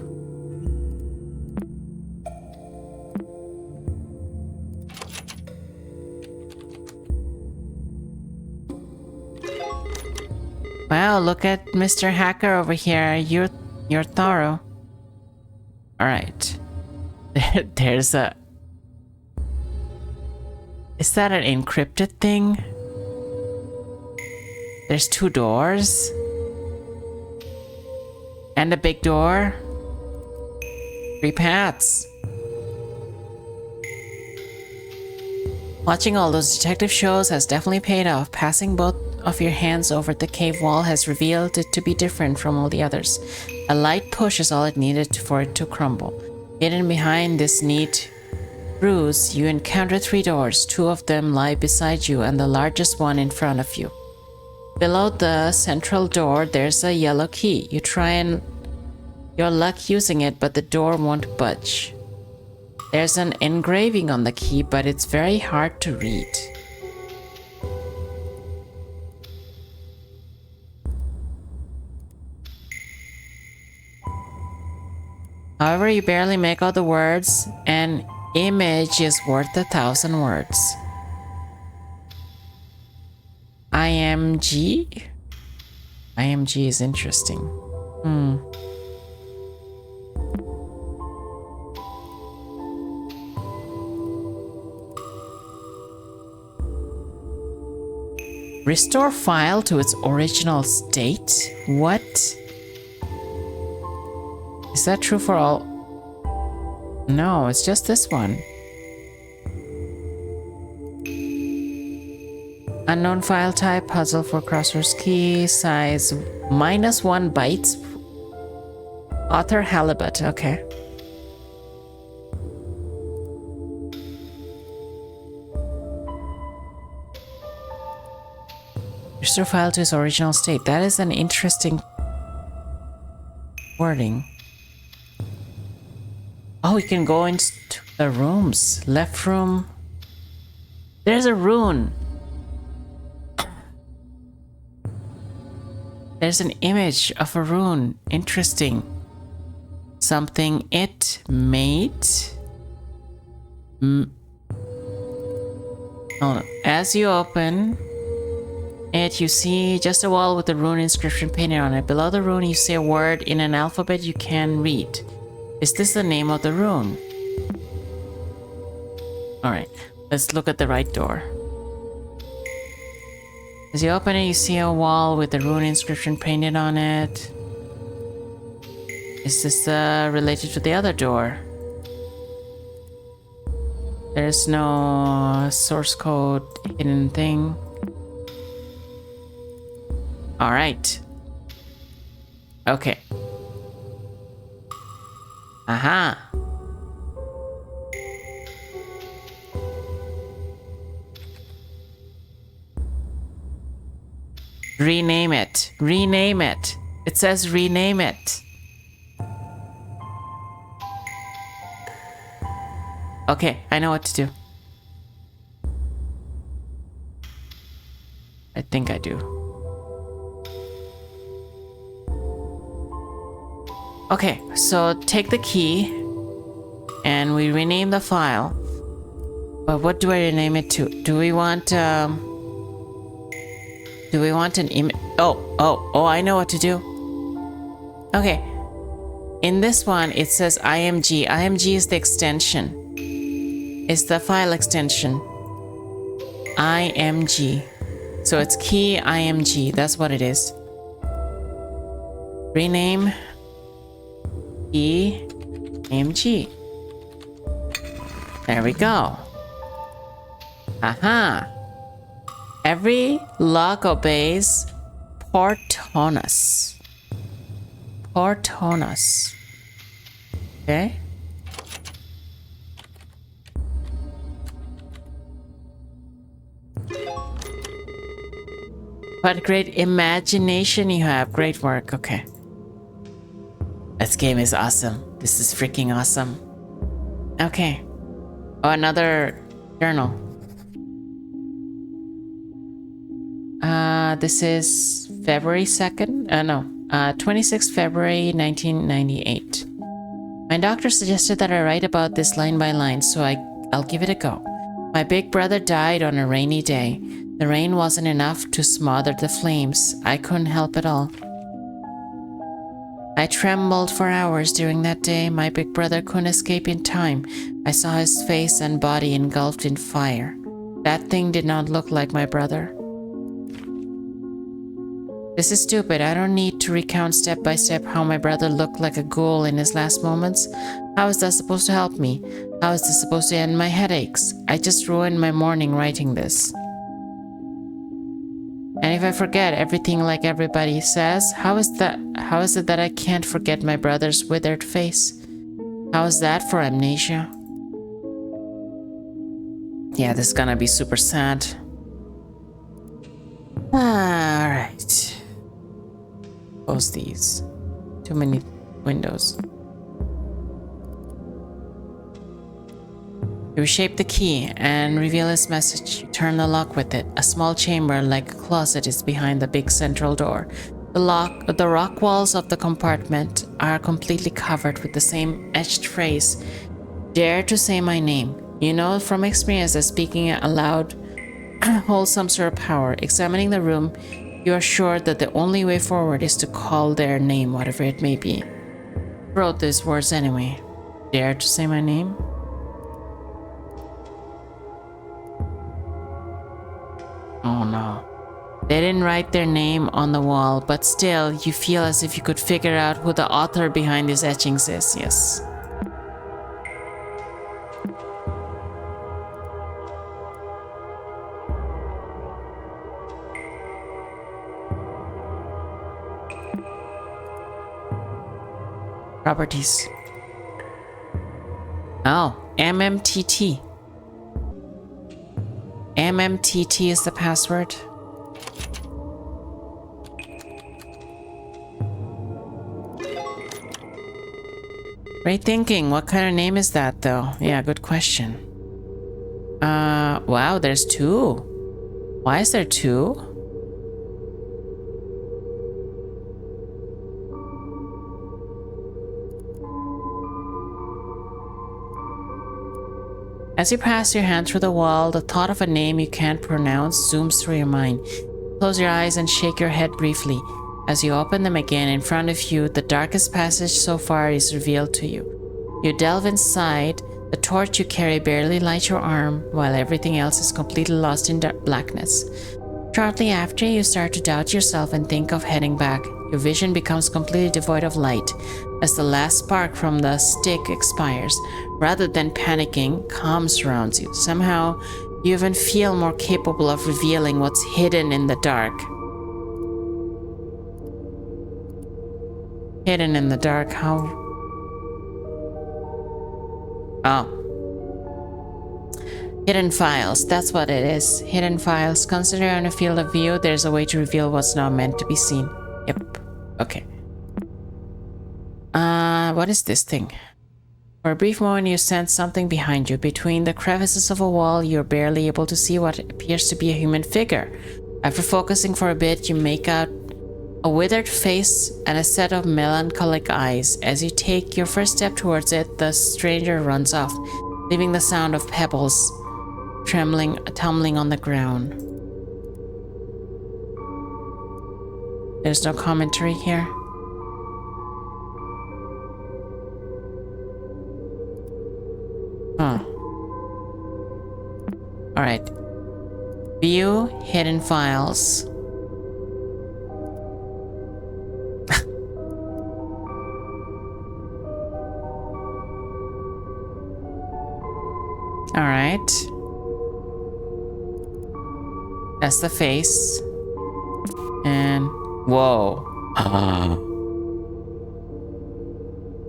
Wow, look at Mr. Hacker over here. You're thorough. All right. There's a... Is that an encrypted thing? There's 2 doors. And a big door. 3 paths. Watching all those detective shows has definitely paid off. Passing both of your hands over the cave wall has revealed it to be different from all the others. A light push is all it needed for it to crumble. Hidden behind this neat ruse, you encounter 3 doors. 2 of them lie beside you and the largest one in front of you. Below the central door, there's a yellow key. You try and your luck using it, but the door won't budge. There's an engraving on the key, but it's very hard to read. However, you barely make out the words. An image is worth 1,000 words. IMG? IMG is interesting. Restore file to its original state? What? Is that true for all? No, it's just this one. Unknown file type, puzzle for crosswords key, size -1 bytes. Author Halibut, okay. Restore file to its original state. That is an interesting wording. Oh, we can go into the rooms. Left room. There's a rune. There's an image of a rune. Interesting. Something it made. Oh, as you open it, you see just a wall with a rune inscription painted on it. Below the rune, you see a word in an alphabet you can read. Is this the name of the rune? Alright, let's look at the right door. As you open it, you see a wall with a rune inscription painted on it. Is this related to the other door? There's no source code hidden thing. Alright. Okay. Aha. Rename it. Rename it. It says rename it. Okay, I know what to do. I think I do. Okay, so take the key and we rename the file. But what do I rename it to? Do we want an image? Oh, I know what to do. Okay. In this one, it says IMG. IMG is the extension. It's the file extension. IMG. So it's key IMG. That's what it is. Rename IMG. There we go. Aha. Every lock obeys Portonus. Portonus. Okay. What great imagination you have. Great work. Okay. This game is awesome. This is freaking awesome. Okay. Oh, another journal. This is February 2nd. 26th February 1998. My doctor suggested that I write about this line by line, so I'll give it a go. My big brother died on a rainy day. The rain wasn't enough to smother the flames. I couldn't help it all. I trembled for hours during that day. My big brother couldn't escape in time. I saw his face and body engulfed in fire. That thing did not look like my brother. This is stupid. I don't need to recount step by step how my brother looked like a ghoul in his last moments. How is that supposed to help me? How is this supposed to end my headaches? I just ruined my morning writing this. And if I forget everything like everybody says, how is it that I can't forget my brother's withered face? How's that for amnesia? Yeah, this is gonna be super sad. Alright. Close these. Too many windows. You reshape the key and reveal its message. You turn the lock with it. A small chamber like a closet is behind the big central door. The rock walls of the compartment are completely covered with the same etched phrase, "Dare to say my name." You know from experience that speaking aloud holds some sort of power. Examining the room, you are sure that the only way forward is to call their name, whatever it may be. Who wrote these words anyway? Dare to say my name? Oh no. They didn't write their name on the wall, but still, you feel as if you could figure out who the author behind these etchings is, yes. Properties. Oh, MMTT. MMTT is the password. Great thinking. What kind of name is that, though? Yeah, good question. Wow, there's two. Why is there two? As you pass your hand through the wall, the thought of a name you can't pronounce zooms through your mind. Close your eyes and shake your head briefly. As you open them again, in front of you, the darkest passage so far is revealed to you. You delve inside. The torch you carry barely lights your arm, while everything else is completely lost in blackness. Shortly after, you start to doubt yourself and think of heading back. Your vision becomes completely devoid of light. As the last spark from the stick expires, rather than panicking, calm surrounds you. Somehow, you even feel more capable of revealing what's hidden in the dark. Hidden in the dark, how? Oh. Hidden files, that's what it is. Hidden files. Consider on a field of view, there's a way to reveal what's not meant to be seen. Yep. Okay. What is this thing? For a brief moment, you sense something behind you. Between the crevices of a wall, you're barely able to see what appears to be a human figure. After focusing for a bit, you make out a withered face and a set of melancholic eyes. As you take your first step towards it, the stranger runs off, leaving the sound of pebbles tumbling on the ground. There's no commentary here. Huh. Alright. View hidden files. Alright. That's the face. And whoa.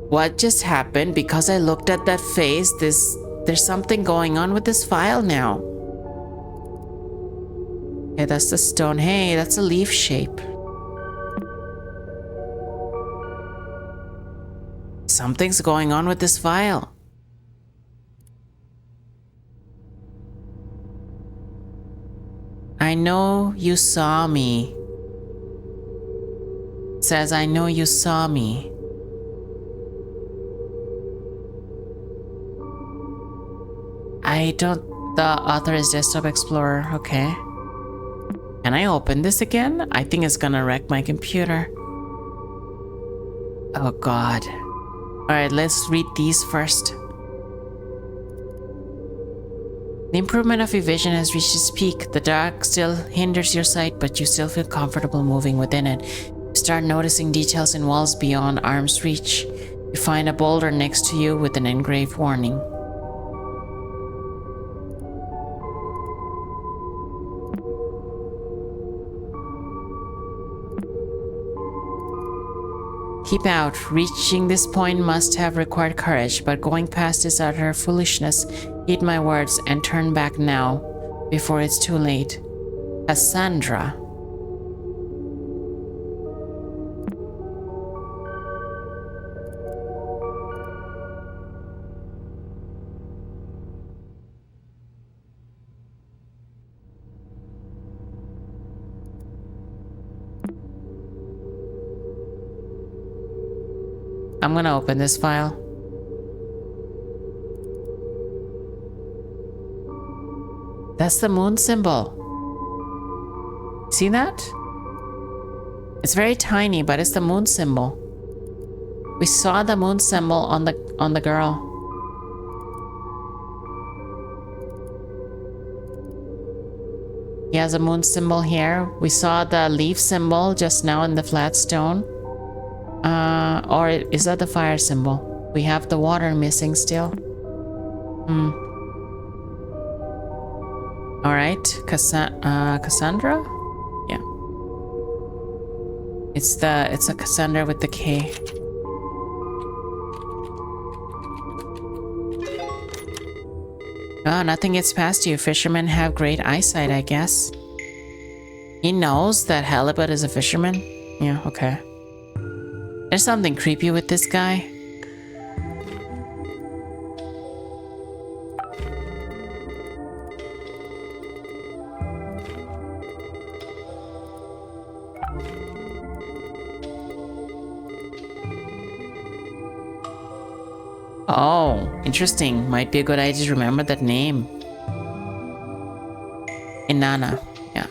What just happened? Because I looked at that face, there's something going on with this file now. Okay, that's the stone. Hey, that's a leaf shape. Something's going on with this file. I know you saw me. It says, I know you saw me. The author is Desktop Explorer, okay. Can I open this again? I think it's gonna wreck my computer. Oh god. Alright, let's read these first. The improvement of your vision has reached its peak. The dark still hinders your sight, but you still feel comfortable moving within it. You start noticing details in walls beyond arm's reach. You find a boulder next to you with an engraved warning. Keep out. Reaching this point must have required courage, but going past is utter foolishness. Heed my words and turn back now, before it's too late. Cassandra. I'm gonna open this file. That's the moon symbol. See that? It's very tiny, but it's the moon symbol. We saw the moon symbol on the girl. He has a moon symbol here. We saw the leaf symbol just now in the flat stone. Or is that the fire symbol? We have the water missing still. Alright, Cassandra? Yeah. It's a Cassandra with the K. Oh, nothing gets past you. Fishermen have great eyesight, I guess. He knows that Halibut is a fisherman? Yeah, okay. There's something creepy with this guy. Oh, interesting. Might be a good idea to remember that name. Inanna, yeah.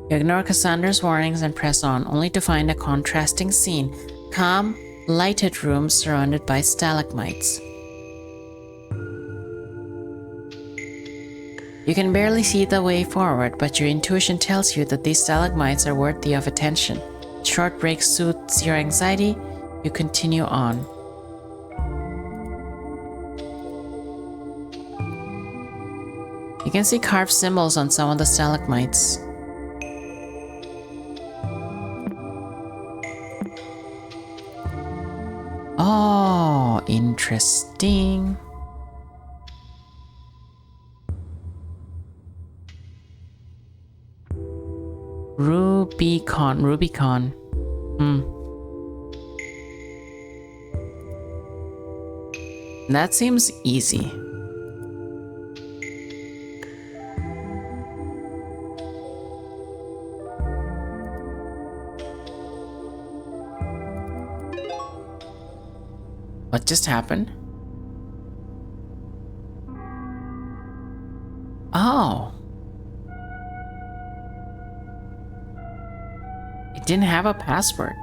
You ignore Cassandra's warnings and press on, only to find a contrasting scene. Calm, lighted rooms surrounded by stalagmites. You can barely see the way forward, but your intuition tells you that these stalagmites are worthy of attention. Short break soothes your anxiety. You continue on. You can see carved symbols on some of the stalagmites. Oh, interesting. Rubicon. That seems easy. What just happened? Oh. It didn't have a password.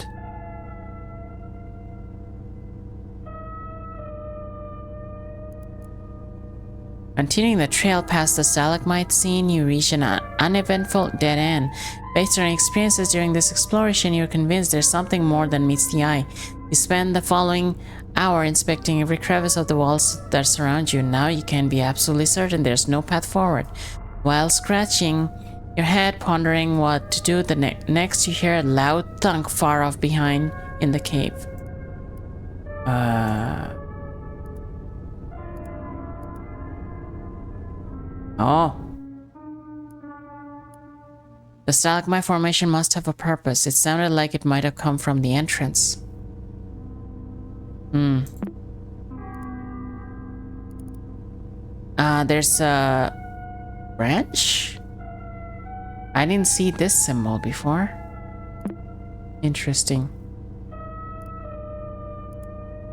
Continuing the trail past the stalagmite scene, you reach an uneventful dead end. Based on your experiences during this exploration, you're convinced there's something more than meets the eye. You spend the following hour inspecting every crevice of the walls that surround you. Now you can be absolutely certain there's no path forward. While scratching your head, pondering what to do next, you hear a loud thunk far off behind in the cave. Oh. The stalagmite formation must have a purpose. It sounded like it might have come from the entrance. There's a branch? I didn't see this symbol before. Interesting.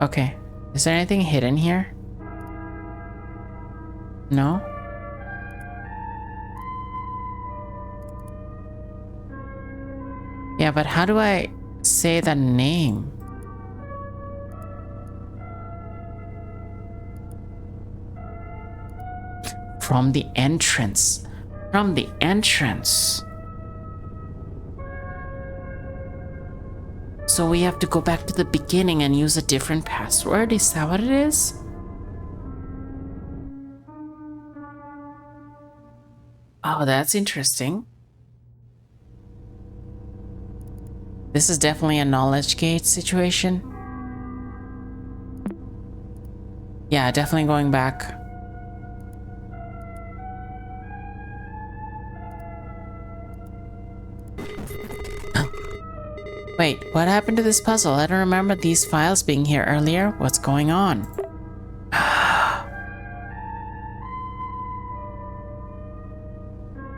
Okay. Is there anything hidden here? No? Yeah, but how do I say the name? From the entrance. From the entrance. So we have to go back to the beginning and use a different password? Is that what it is? Oh, that's interesting. This is definitely a knowledge gate situation. Yeah, definitely going back. Wait, what happened to this puzzle? I don't remember these files being here earlier. What's going on?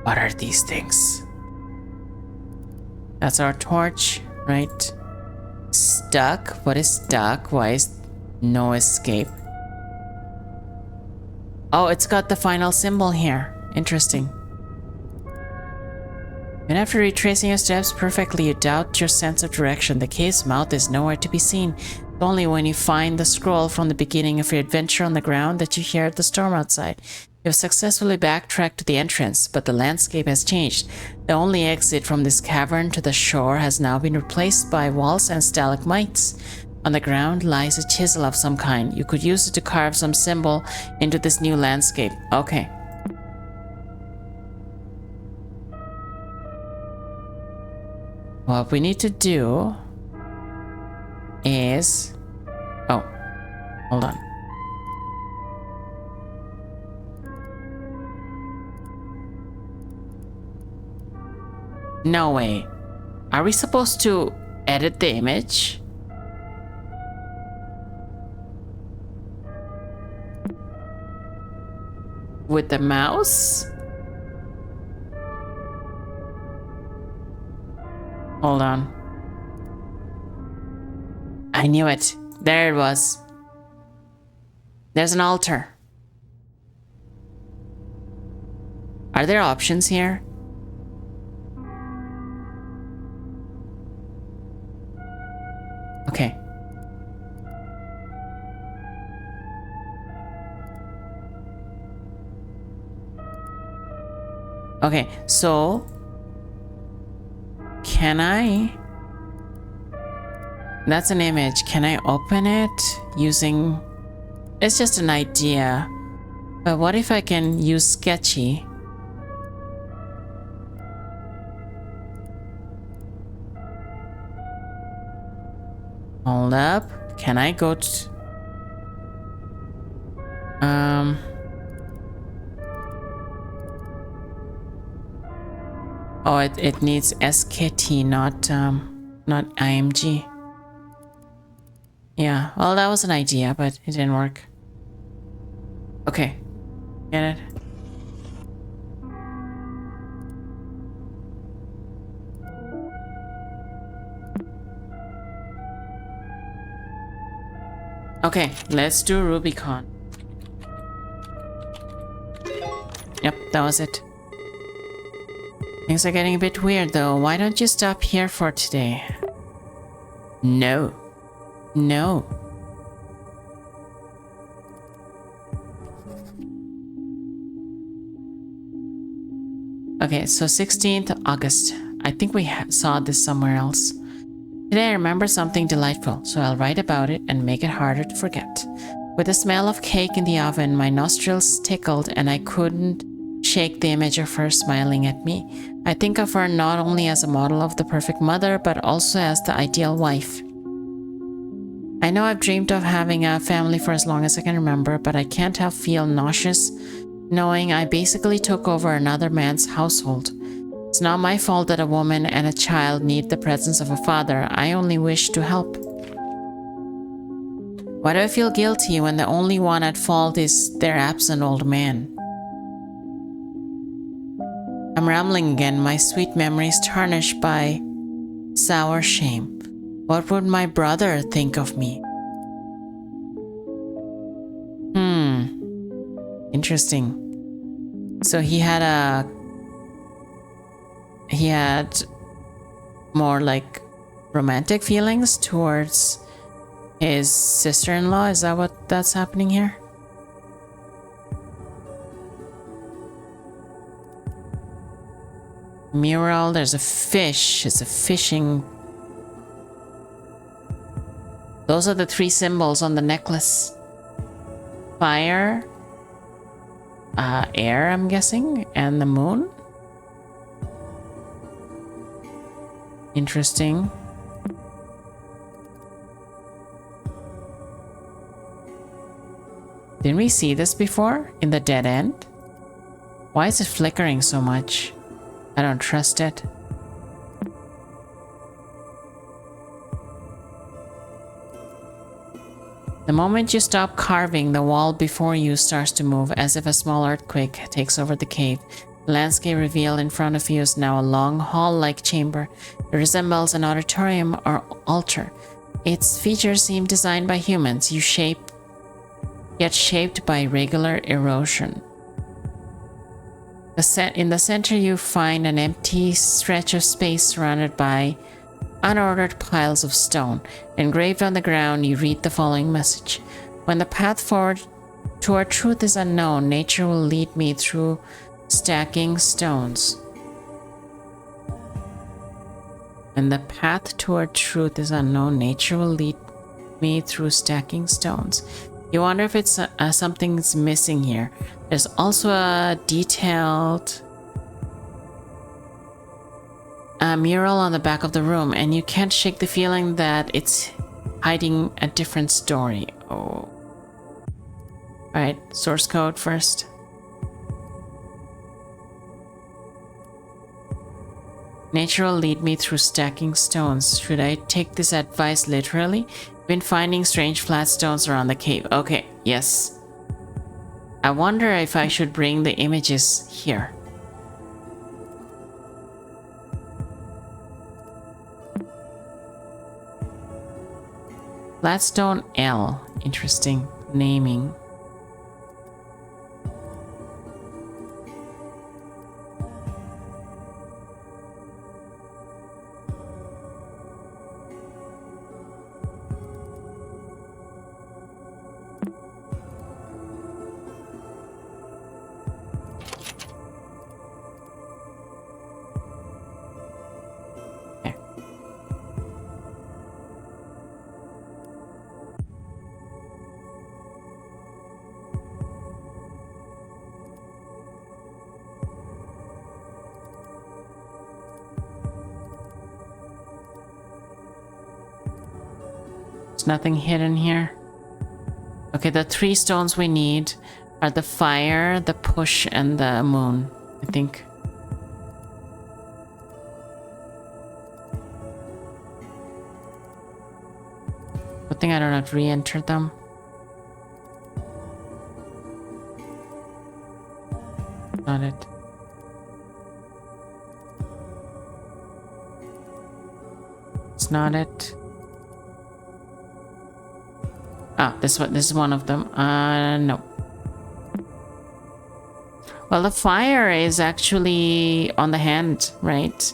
What are these things? That's our torch, right? Stuck? What is stuck? Why is no escape? Oh, it's got the final symbol here. Interesting. And after retracing your steps perfectly, you doubt your sense of direction. The cave's mouth is nowhere to be seen. It's only when you find the scroll from the beginning of your adventure on the ground that you hear the storm outside. You have successfully backtracked to the entrance, but the landscape has changed. The only exit from this cavern to the shore has now been replaced by walls and stalagmites. On the ground lies a chisel of some kind. You could use it to carve some symbol into this new landscape. Okay. What we need to do is... Oh, hold on. No way. Are we supposed to edit the image? With the mouse? Hold on. I knew it. There it was. There's an altar. Are there options here? Okay. Okay, so can I? That's an image. Can I open it using... It's just an idea. But what if I can use Sketchy? Hold up. Can I go to... Oh, it needs SKT, not IMG. Yeah, well, that was an idea, but it didn't work. Okay, get it? Okay, let's do Rubicon. Yep, that was it. Things are getting a bit weird though. Why don't you stop here for today? No. No. Okay, so 16th August. I think we saw this somewhere else. Today I remember something delightful, so I'll write about it and make it harder to forget. With the smell of cake in the oven, my nostrils tickled and I couldn't shake the image of her smiling at me. I think of her not only as a model of the perfect mother, but also as the ideal wife. I know I've dreamed of having a family for as long as I can remember, but I can't help feel nauseous knowing I basically took over another man's household. It's not my fault that a woman and a child need the presence of a father. I only wish to help. Why do I feel guilty when the only one at fault is their absent old man? I'm rambling again, my sweet memories tarnished by sour shame. What would my brother think of me? Interesting. So he had more like romantic feelings towards his sister-in-law. Is that that's happening here? Mural, there's a fish. It's a fishing. Those are the 3 symbols on the necklace. Fire, air, I'm guessing, and the moon. Interesting. Didn't we see this before in the dead end? Why is it flickering so much? I don't trust it. The moment you stop carving, the wall before you starts to move as if a small earthquake takes over the cave. The landscape revealed in front of you is now a long hall-like chamber. It resembles an auditorium or altar. Its features seem designed by humans, yet shaped by regular erosion. In the center you find an empty stretch of space surrounded by unordered piles of stone. Engraved on the ground, you read the following message. When the path forward toward truth is unknown, nature will lead me through stacking stones. When the path toward truth is unknown, nature will lead me through stacking stones. You wonder if it's something's missing here. There's also a detailed mural on the back of the room, and you can't shake the feeling that it's hiding a different story. Oh. Alright, source code first. Nature will lead me through stacking stones. Should I take this advice literally? Been finding strange flat stones around the cave. Okay, yes. I wonder if I should bring the images here. Flatstone L. Interesting naming. Nothing hidden here. Okay, the 3 stones we need are the fire, the push, and the moon, I think. Good thing I don't have to re-enter them. Not it. It's not it. Ah, this is one of them. No. Well, the fire is actually on the hand, right?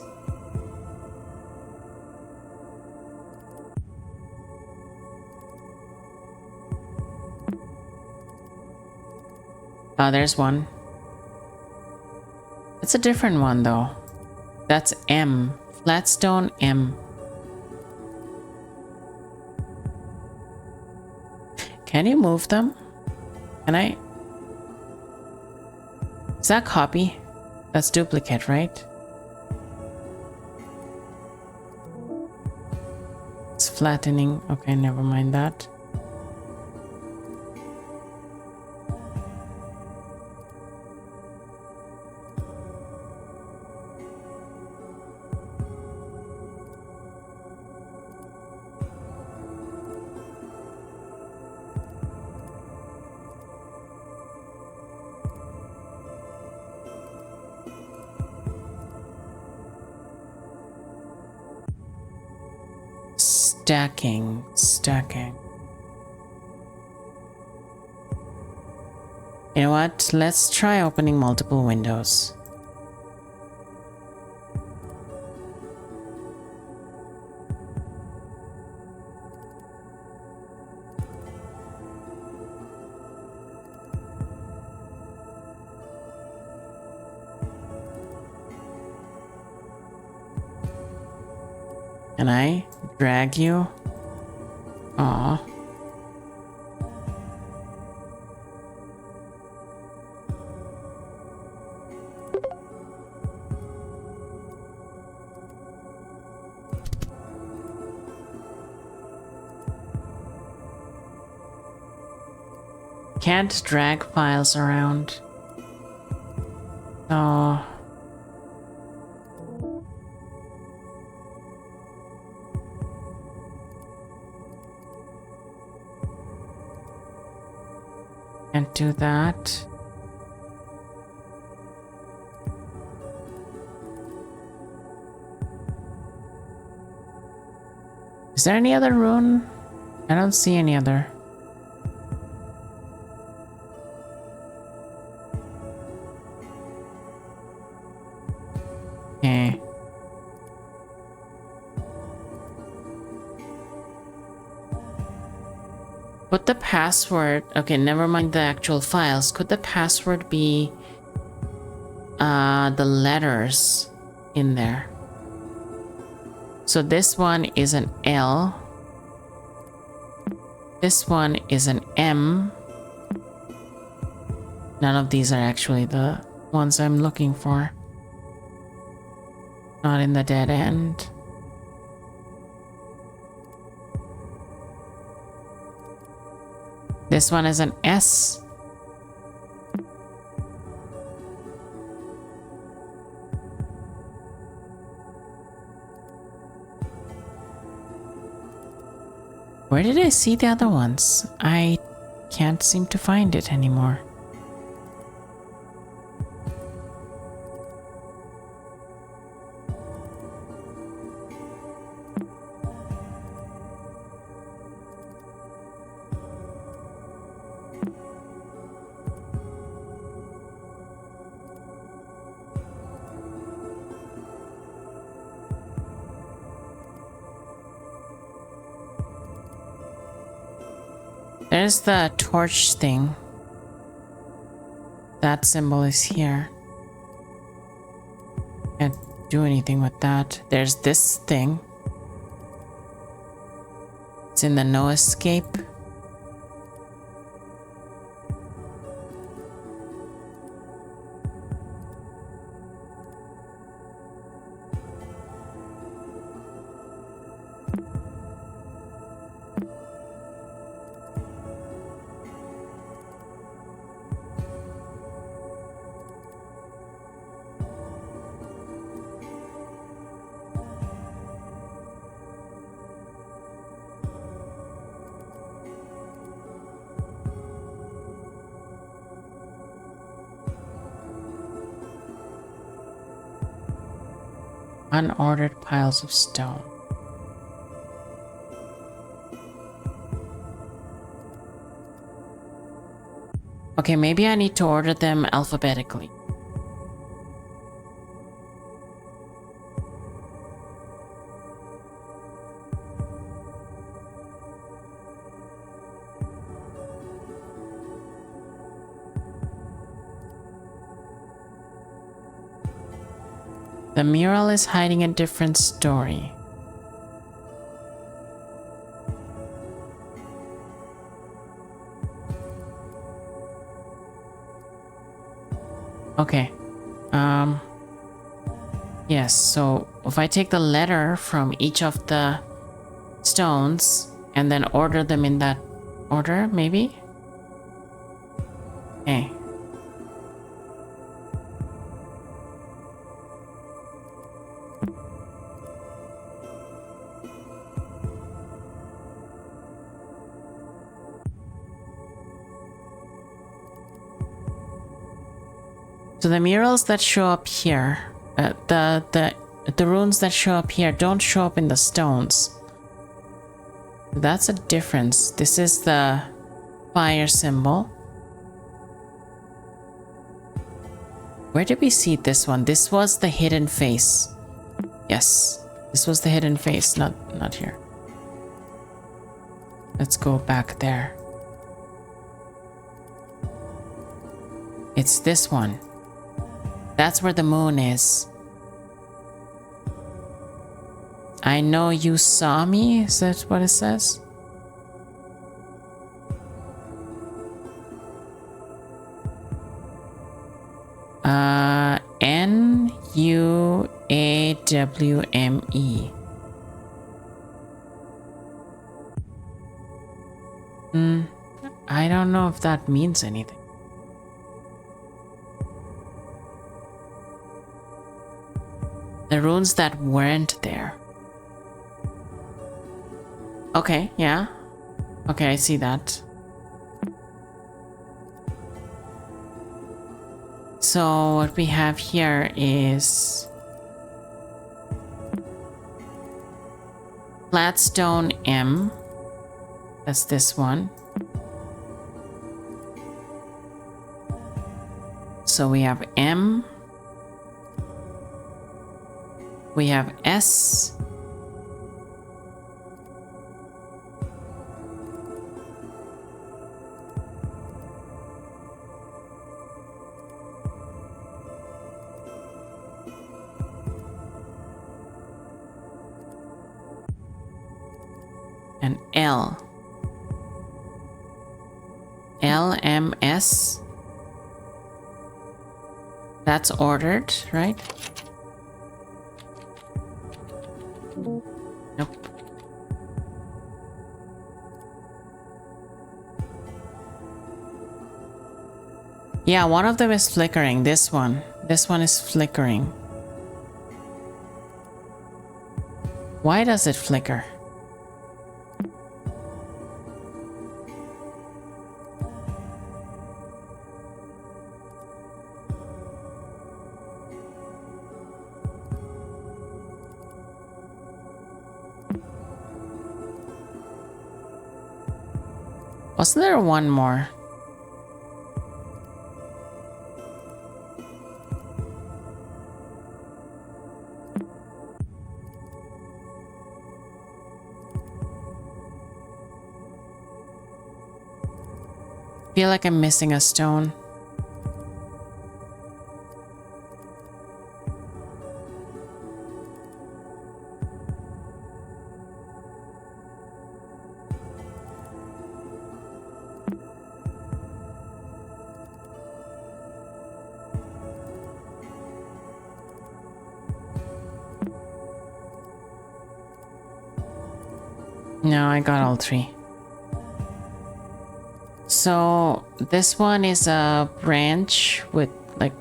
Ah, there's one. It's a different one, though. That's M. Flatstone M. Can you move them? Can I? Is that copy? That's duplicate, right? It's flattening. Okay, never mind that. Stacking. You know what? Let's try opening multiple windows. Can I drag you? Aw. Can't drag files around. Oh. Can't do that. Is there any other rune? I don't see any other. Okay. Put the password. Okay, never mind the actual files. Could the password be the letters in there? So this one is an L. This one is an M. None of these are actually the ones I'm looking for. Not in the dead end. This one is an S. Where did I see the other ones? I can't seem to find it anymore. There's the torch thing. That symbol is here. Can't do anything with that. There's this thing. It's in the no escape. Unordered piles of stone. Okay, maybe I need to order them alphabetically. The mural is hiding a different story. Okay. Yes, so if I take the letter from each of the stones and then order them in that order, maybe? Okay. So the murals that show up here, the runes that show up here don't show up in the stones. That's a difference. This is the fire symbol. Where did we see this one? This was the hidden face. Yes, this was the hidden face, not here. Let's go back there. It's this one. That's where the moon is. I know you saw me. Is that what it says? N-U-A-W-M-E. I don't know if that means anything. The runes that weren't there. Okay, yeah. Okay, I see that. So what we have here is Flatstone M. That's this one. So we have M. We have S. And L. LMS. That's ordered, right? Nope. Yeah, one of them is flickering. This one. This one is flickering. Why does it flicker? Wasn't there one more? Feel like I'm missing a stone. No, I got all three. So this one is a branch with like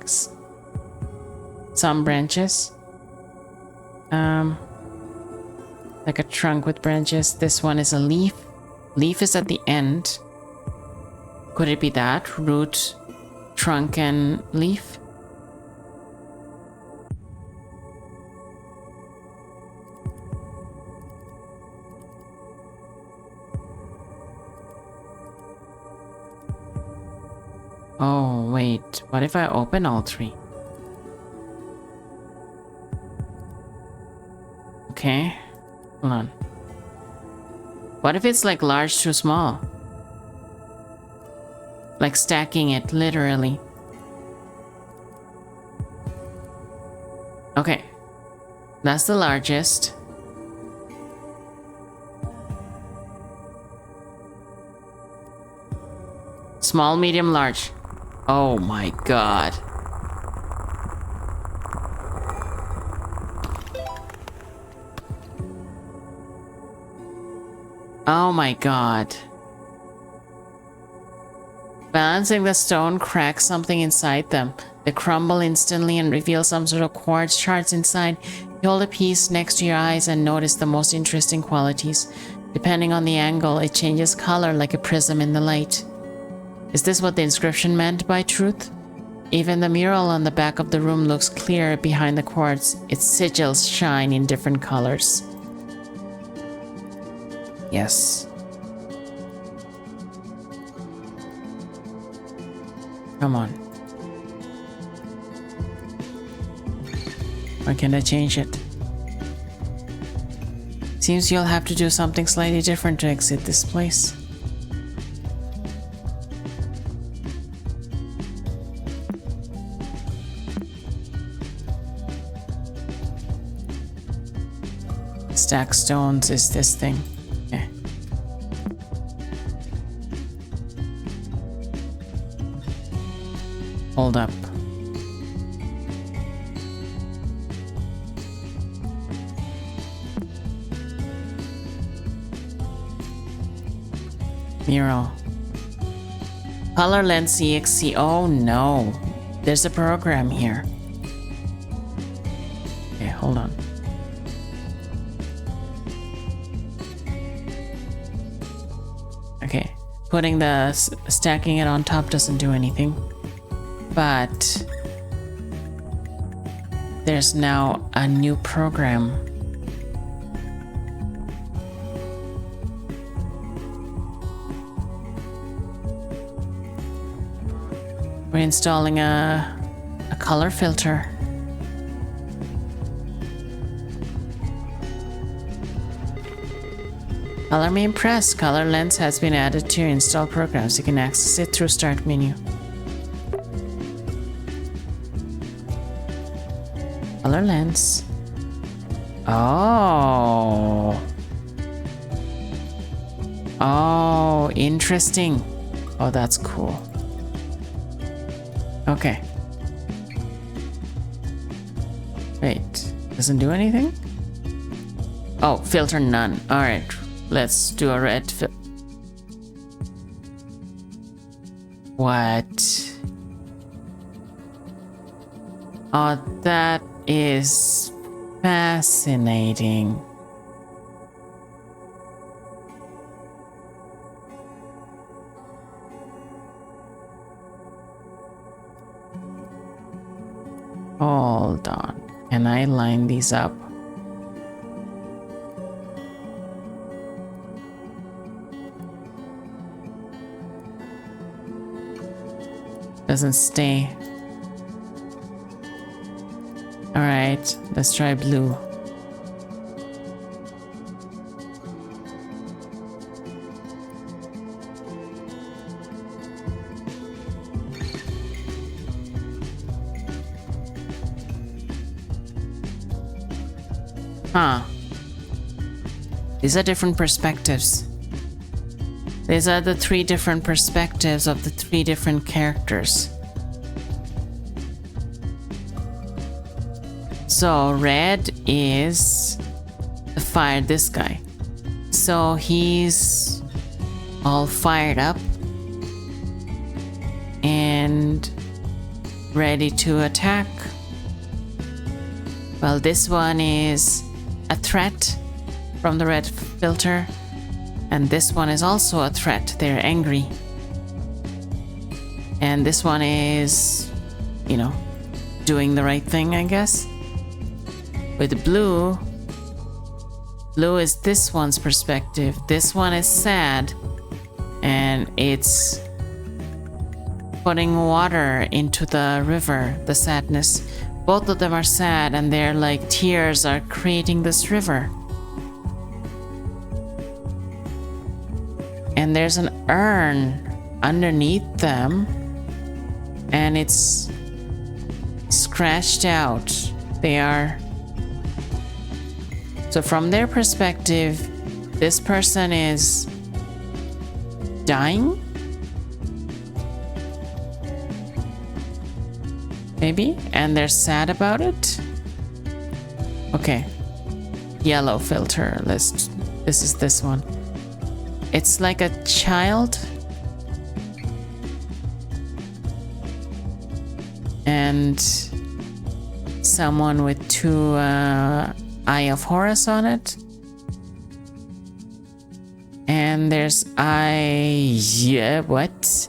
some branches. Like a trunk with branches. This one is a leaf. Leaf is at the end. Could it be that? Root, trunk, and leaf? Oh, wait. What if I open all three? Okay. Hold on. What if it's like large to small? Like stacking it, literally. Okay. That's the largest. Small, medium, large. Oh my god. Oh my god. Balancing the stone cracks something inside them. They crumble instantly and reveal some sort of quartz shards inside. You hold a piece next to your eyes and notice the most interesting qualities. Depending on the angle, it changes color like a prism in the light. Is this what the inscription meant by truth? Even the mural on the back of the room looks clear behind the quartz. Its sigils shine in different colors. Yes. Come on. Why can't I change it? Seems you'll have to do something slightly different to exit this place. Stack stones is this thing. Okay. Hold up. Mural. Color lens exe. Oh no. There's a program here. Okay, hold on. Okay. Putting the stacking it on top doesn't do anything. But there's now a new program. We're installing a color filter. Color me impressed. Color lens has been added to your install programs. You can access it through Start menu. Color lens. Oh. Oh, interesting. Oh, that's cool. Okay. Wait, doesn't do anything? Oh, filter none. All right, let's do a red What? Oh, that is fascinating. Hold on. Can I line these up? Doesn't stay. All right, let's try blue. Huh. These are different perspectives. These are the 3 different perspectives of the 3 different characters. So red is this guy. So he's all fired up and ready to attack. Well, this one is a threat from the red filter, and this one is also a threat. They're angry. And this one is, you know, doing the right thing, I guess. With blue is this one's perspective. This one is sad, and it's putting water into the river, the sadness. Both of them are sad, and they're like tears are creating this river. And there's an urn underneath them, and it's scratched out. So from their perspective, this person is dying? Maybe? And they're sad about it? Okay. Yellow filter list. This is this one. It's like a child. And someone with 2 Eye of Horus on it. And there's what?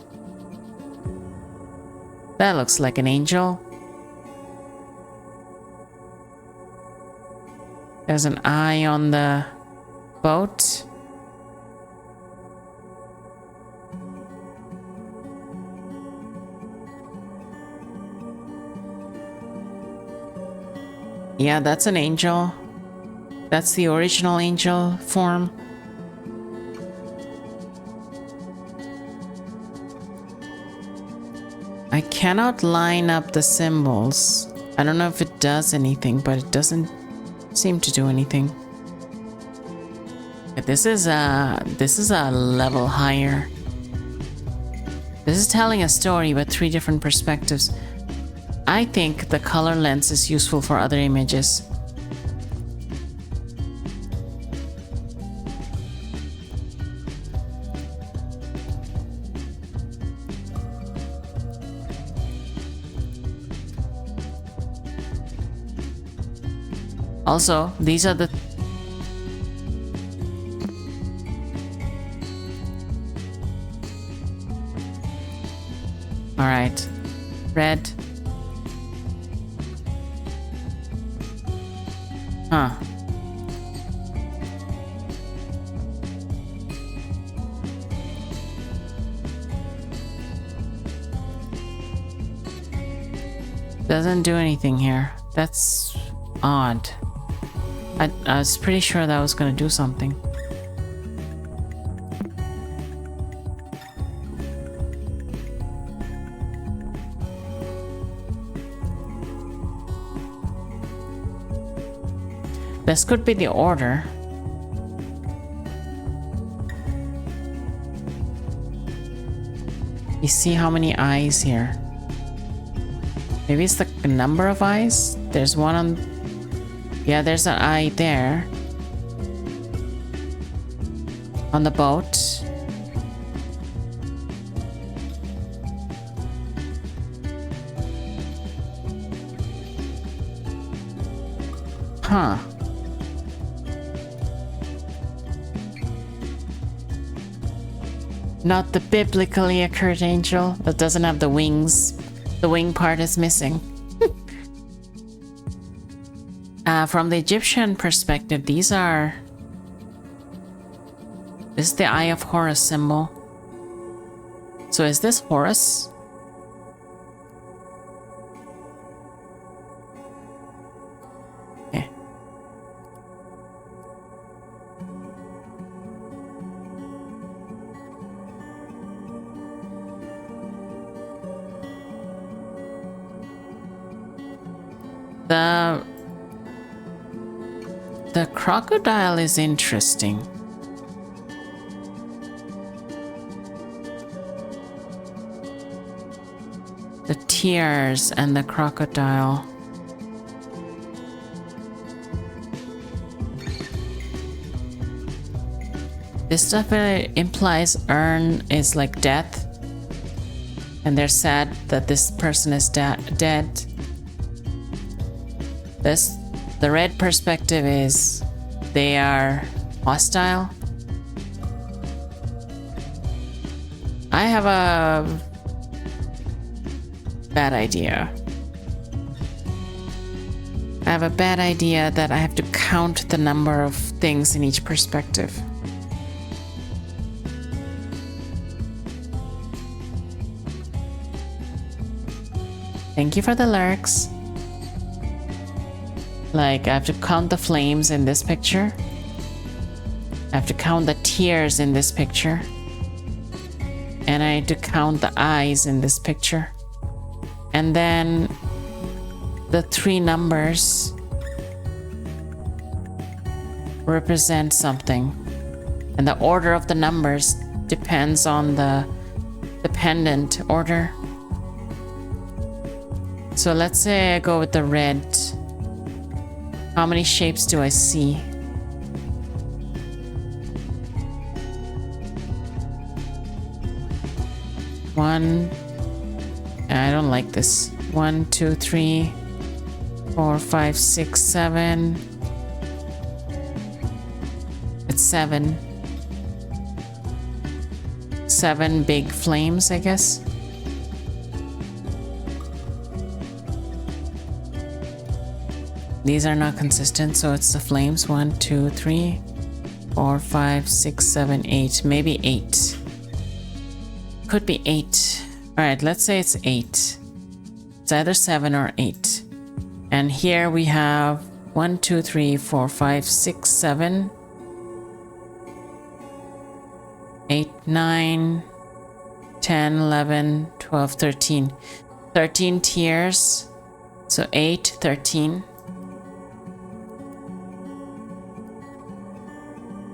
That looks like an angel. There's an eye on the boat. Yeah, that's an angel. That's the original angel form. I cannot line up the symbols. I don't know if it does anything, but it doesn't seem to do anything. This is a level higher. This is telling a story with 3 different perspectives. I think the color lens is useful for other images. Also, these are the... Alright. Red. Huh. Doesn't do anything here. That's odd. I was pretty sure that was gonna do something. This could be the order. You see how many eyes here? Maybe it's the number of eyes? There's one on... Yeah, there's an eye there. On the boat. Huh. Not the biblically accurate angel that doesn't have the wings. The wing part is missing. From the Egyptian perspective, this is the Eye of Horus symbol. So is this Horus? Okay. The crocodile is interesting. The tears and the crocodile. This definitely implies urn is like death. And they're sad that this person is dead. The red perspective is they are hostile. I have a bad idea. I have a bad idea that I have to count the number of things in each perspective. Thank you for the lurks. Like, I have to count the flames in this picture. I have to count the tears in this picture. And I have to count the eyes in this picture. And then the 3 numbers represent something. And the order of the numbers depends on the dependent order. So let's say I go with the red. How many shapes do I see? One. I don't like this. 1, 2, 3, 4, 5, 6, 7. It's 7. 7 big flames, I guess. These are not consistent, so it's the flames. 1, 2, 3, 4, 5, 6, 7, 8. Maybe 8. Could be 8. Alright, let's say it's 8. It's either 7 or 8. And here we have 1, 2, 3, 4, 5, 6, 7, 8, 9, 10, 11, 12, 13. 13 tiers. So 8, 13.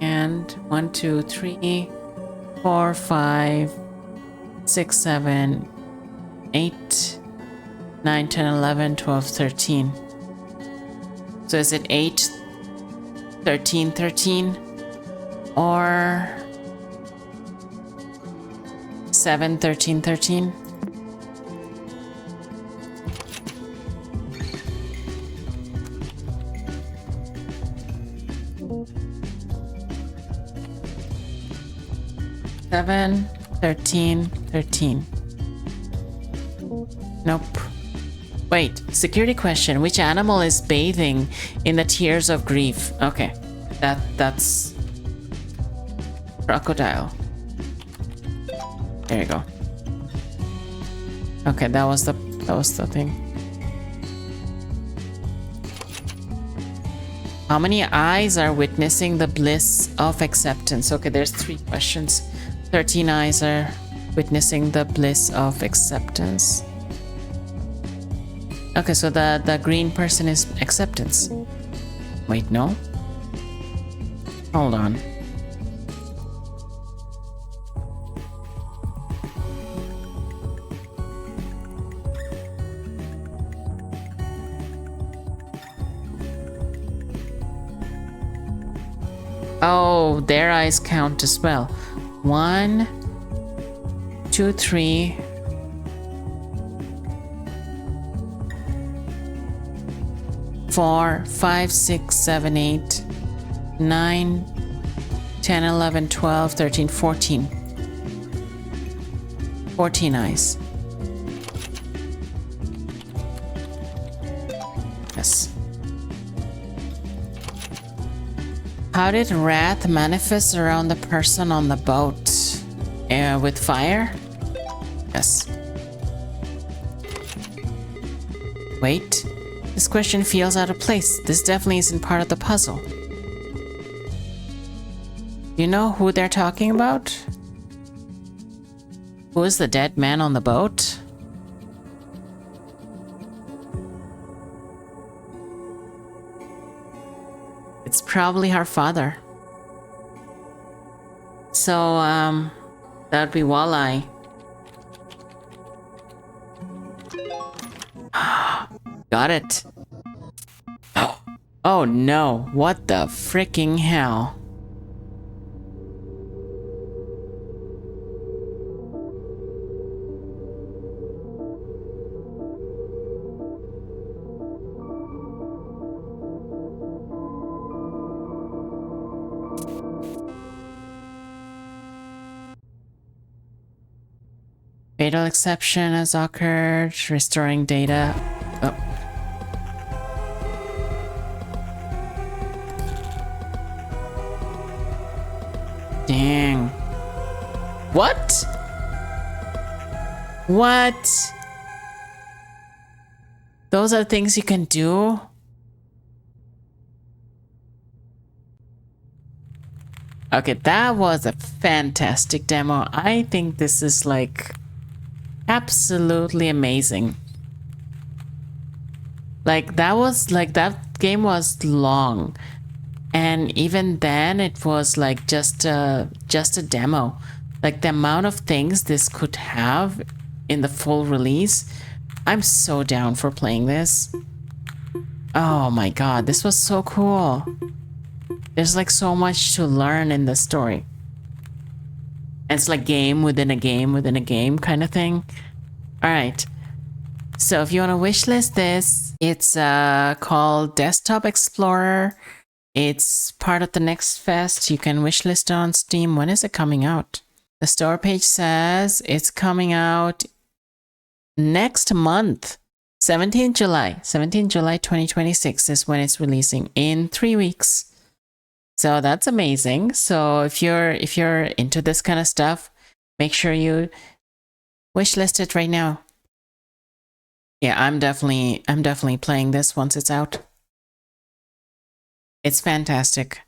And 1, 2, 3, 4, 5, 6, 7, 8, 9, 10, 11, 12, 13. So is it 8, 13, 13? Or 7, 13, 13? 7, 13, 13. Nope. Wait, security question. Which animal is bathing in the tears of grief? Okay. That's crocodile. There you go. Okay, that was the thing. How many eyes are witnessing the bliss of acceptance? Okay, there's 3 questions. 13 eyes are witnessing the bliss of acceptance. Okay, so the green person is acceptance. Wait, no? Hold on. Oh, their eyes count as well. 1, 2, 3. 4, 5, 6, 7, 8, 9, 10, 11, 12, 13, 14. 14 eyes. Yes. How did Wrath manifest around the person on the boat? With fire? Yes. Wait. This question feels out of place. This definitely isn't part of the puzzle. Do you know who they're talking about? Who is the dead man on the boat? It's probably her father. So, that would be Walleye. Got it. Oh no, what the freaking hell? Fatal exception has occurred, restoring data. Oh. Dang. What? What? Those are things you can do? Okay, that was a fantastic demo. I think this is like absolutely amazing. Like that game was long, and even then it was like just a demo. Like the amount of things this could have in the full release, I'm so down for playing this. Oh my god, this was so cool. There's like so much to learn in the story. And it's like game within a game within a game kind of thing. All right. So if you want to wishlist this, it's called Desktop Explorer. It's part of the Next Fest. You can wishlist it on Steam. When is it coming out? The store page says it's coming out next month. 17th July 2026 is when it's releasing, in 3 weeks. So that's amazing. So if you're into this kind of stuff, make sure you wishlist it right now. Yeah, I'm definitely playing this once it's out. It's fantastic.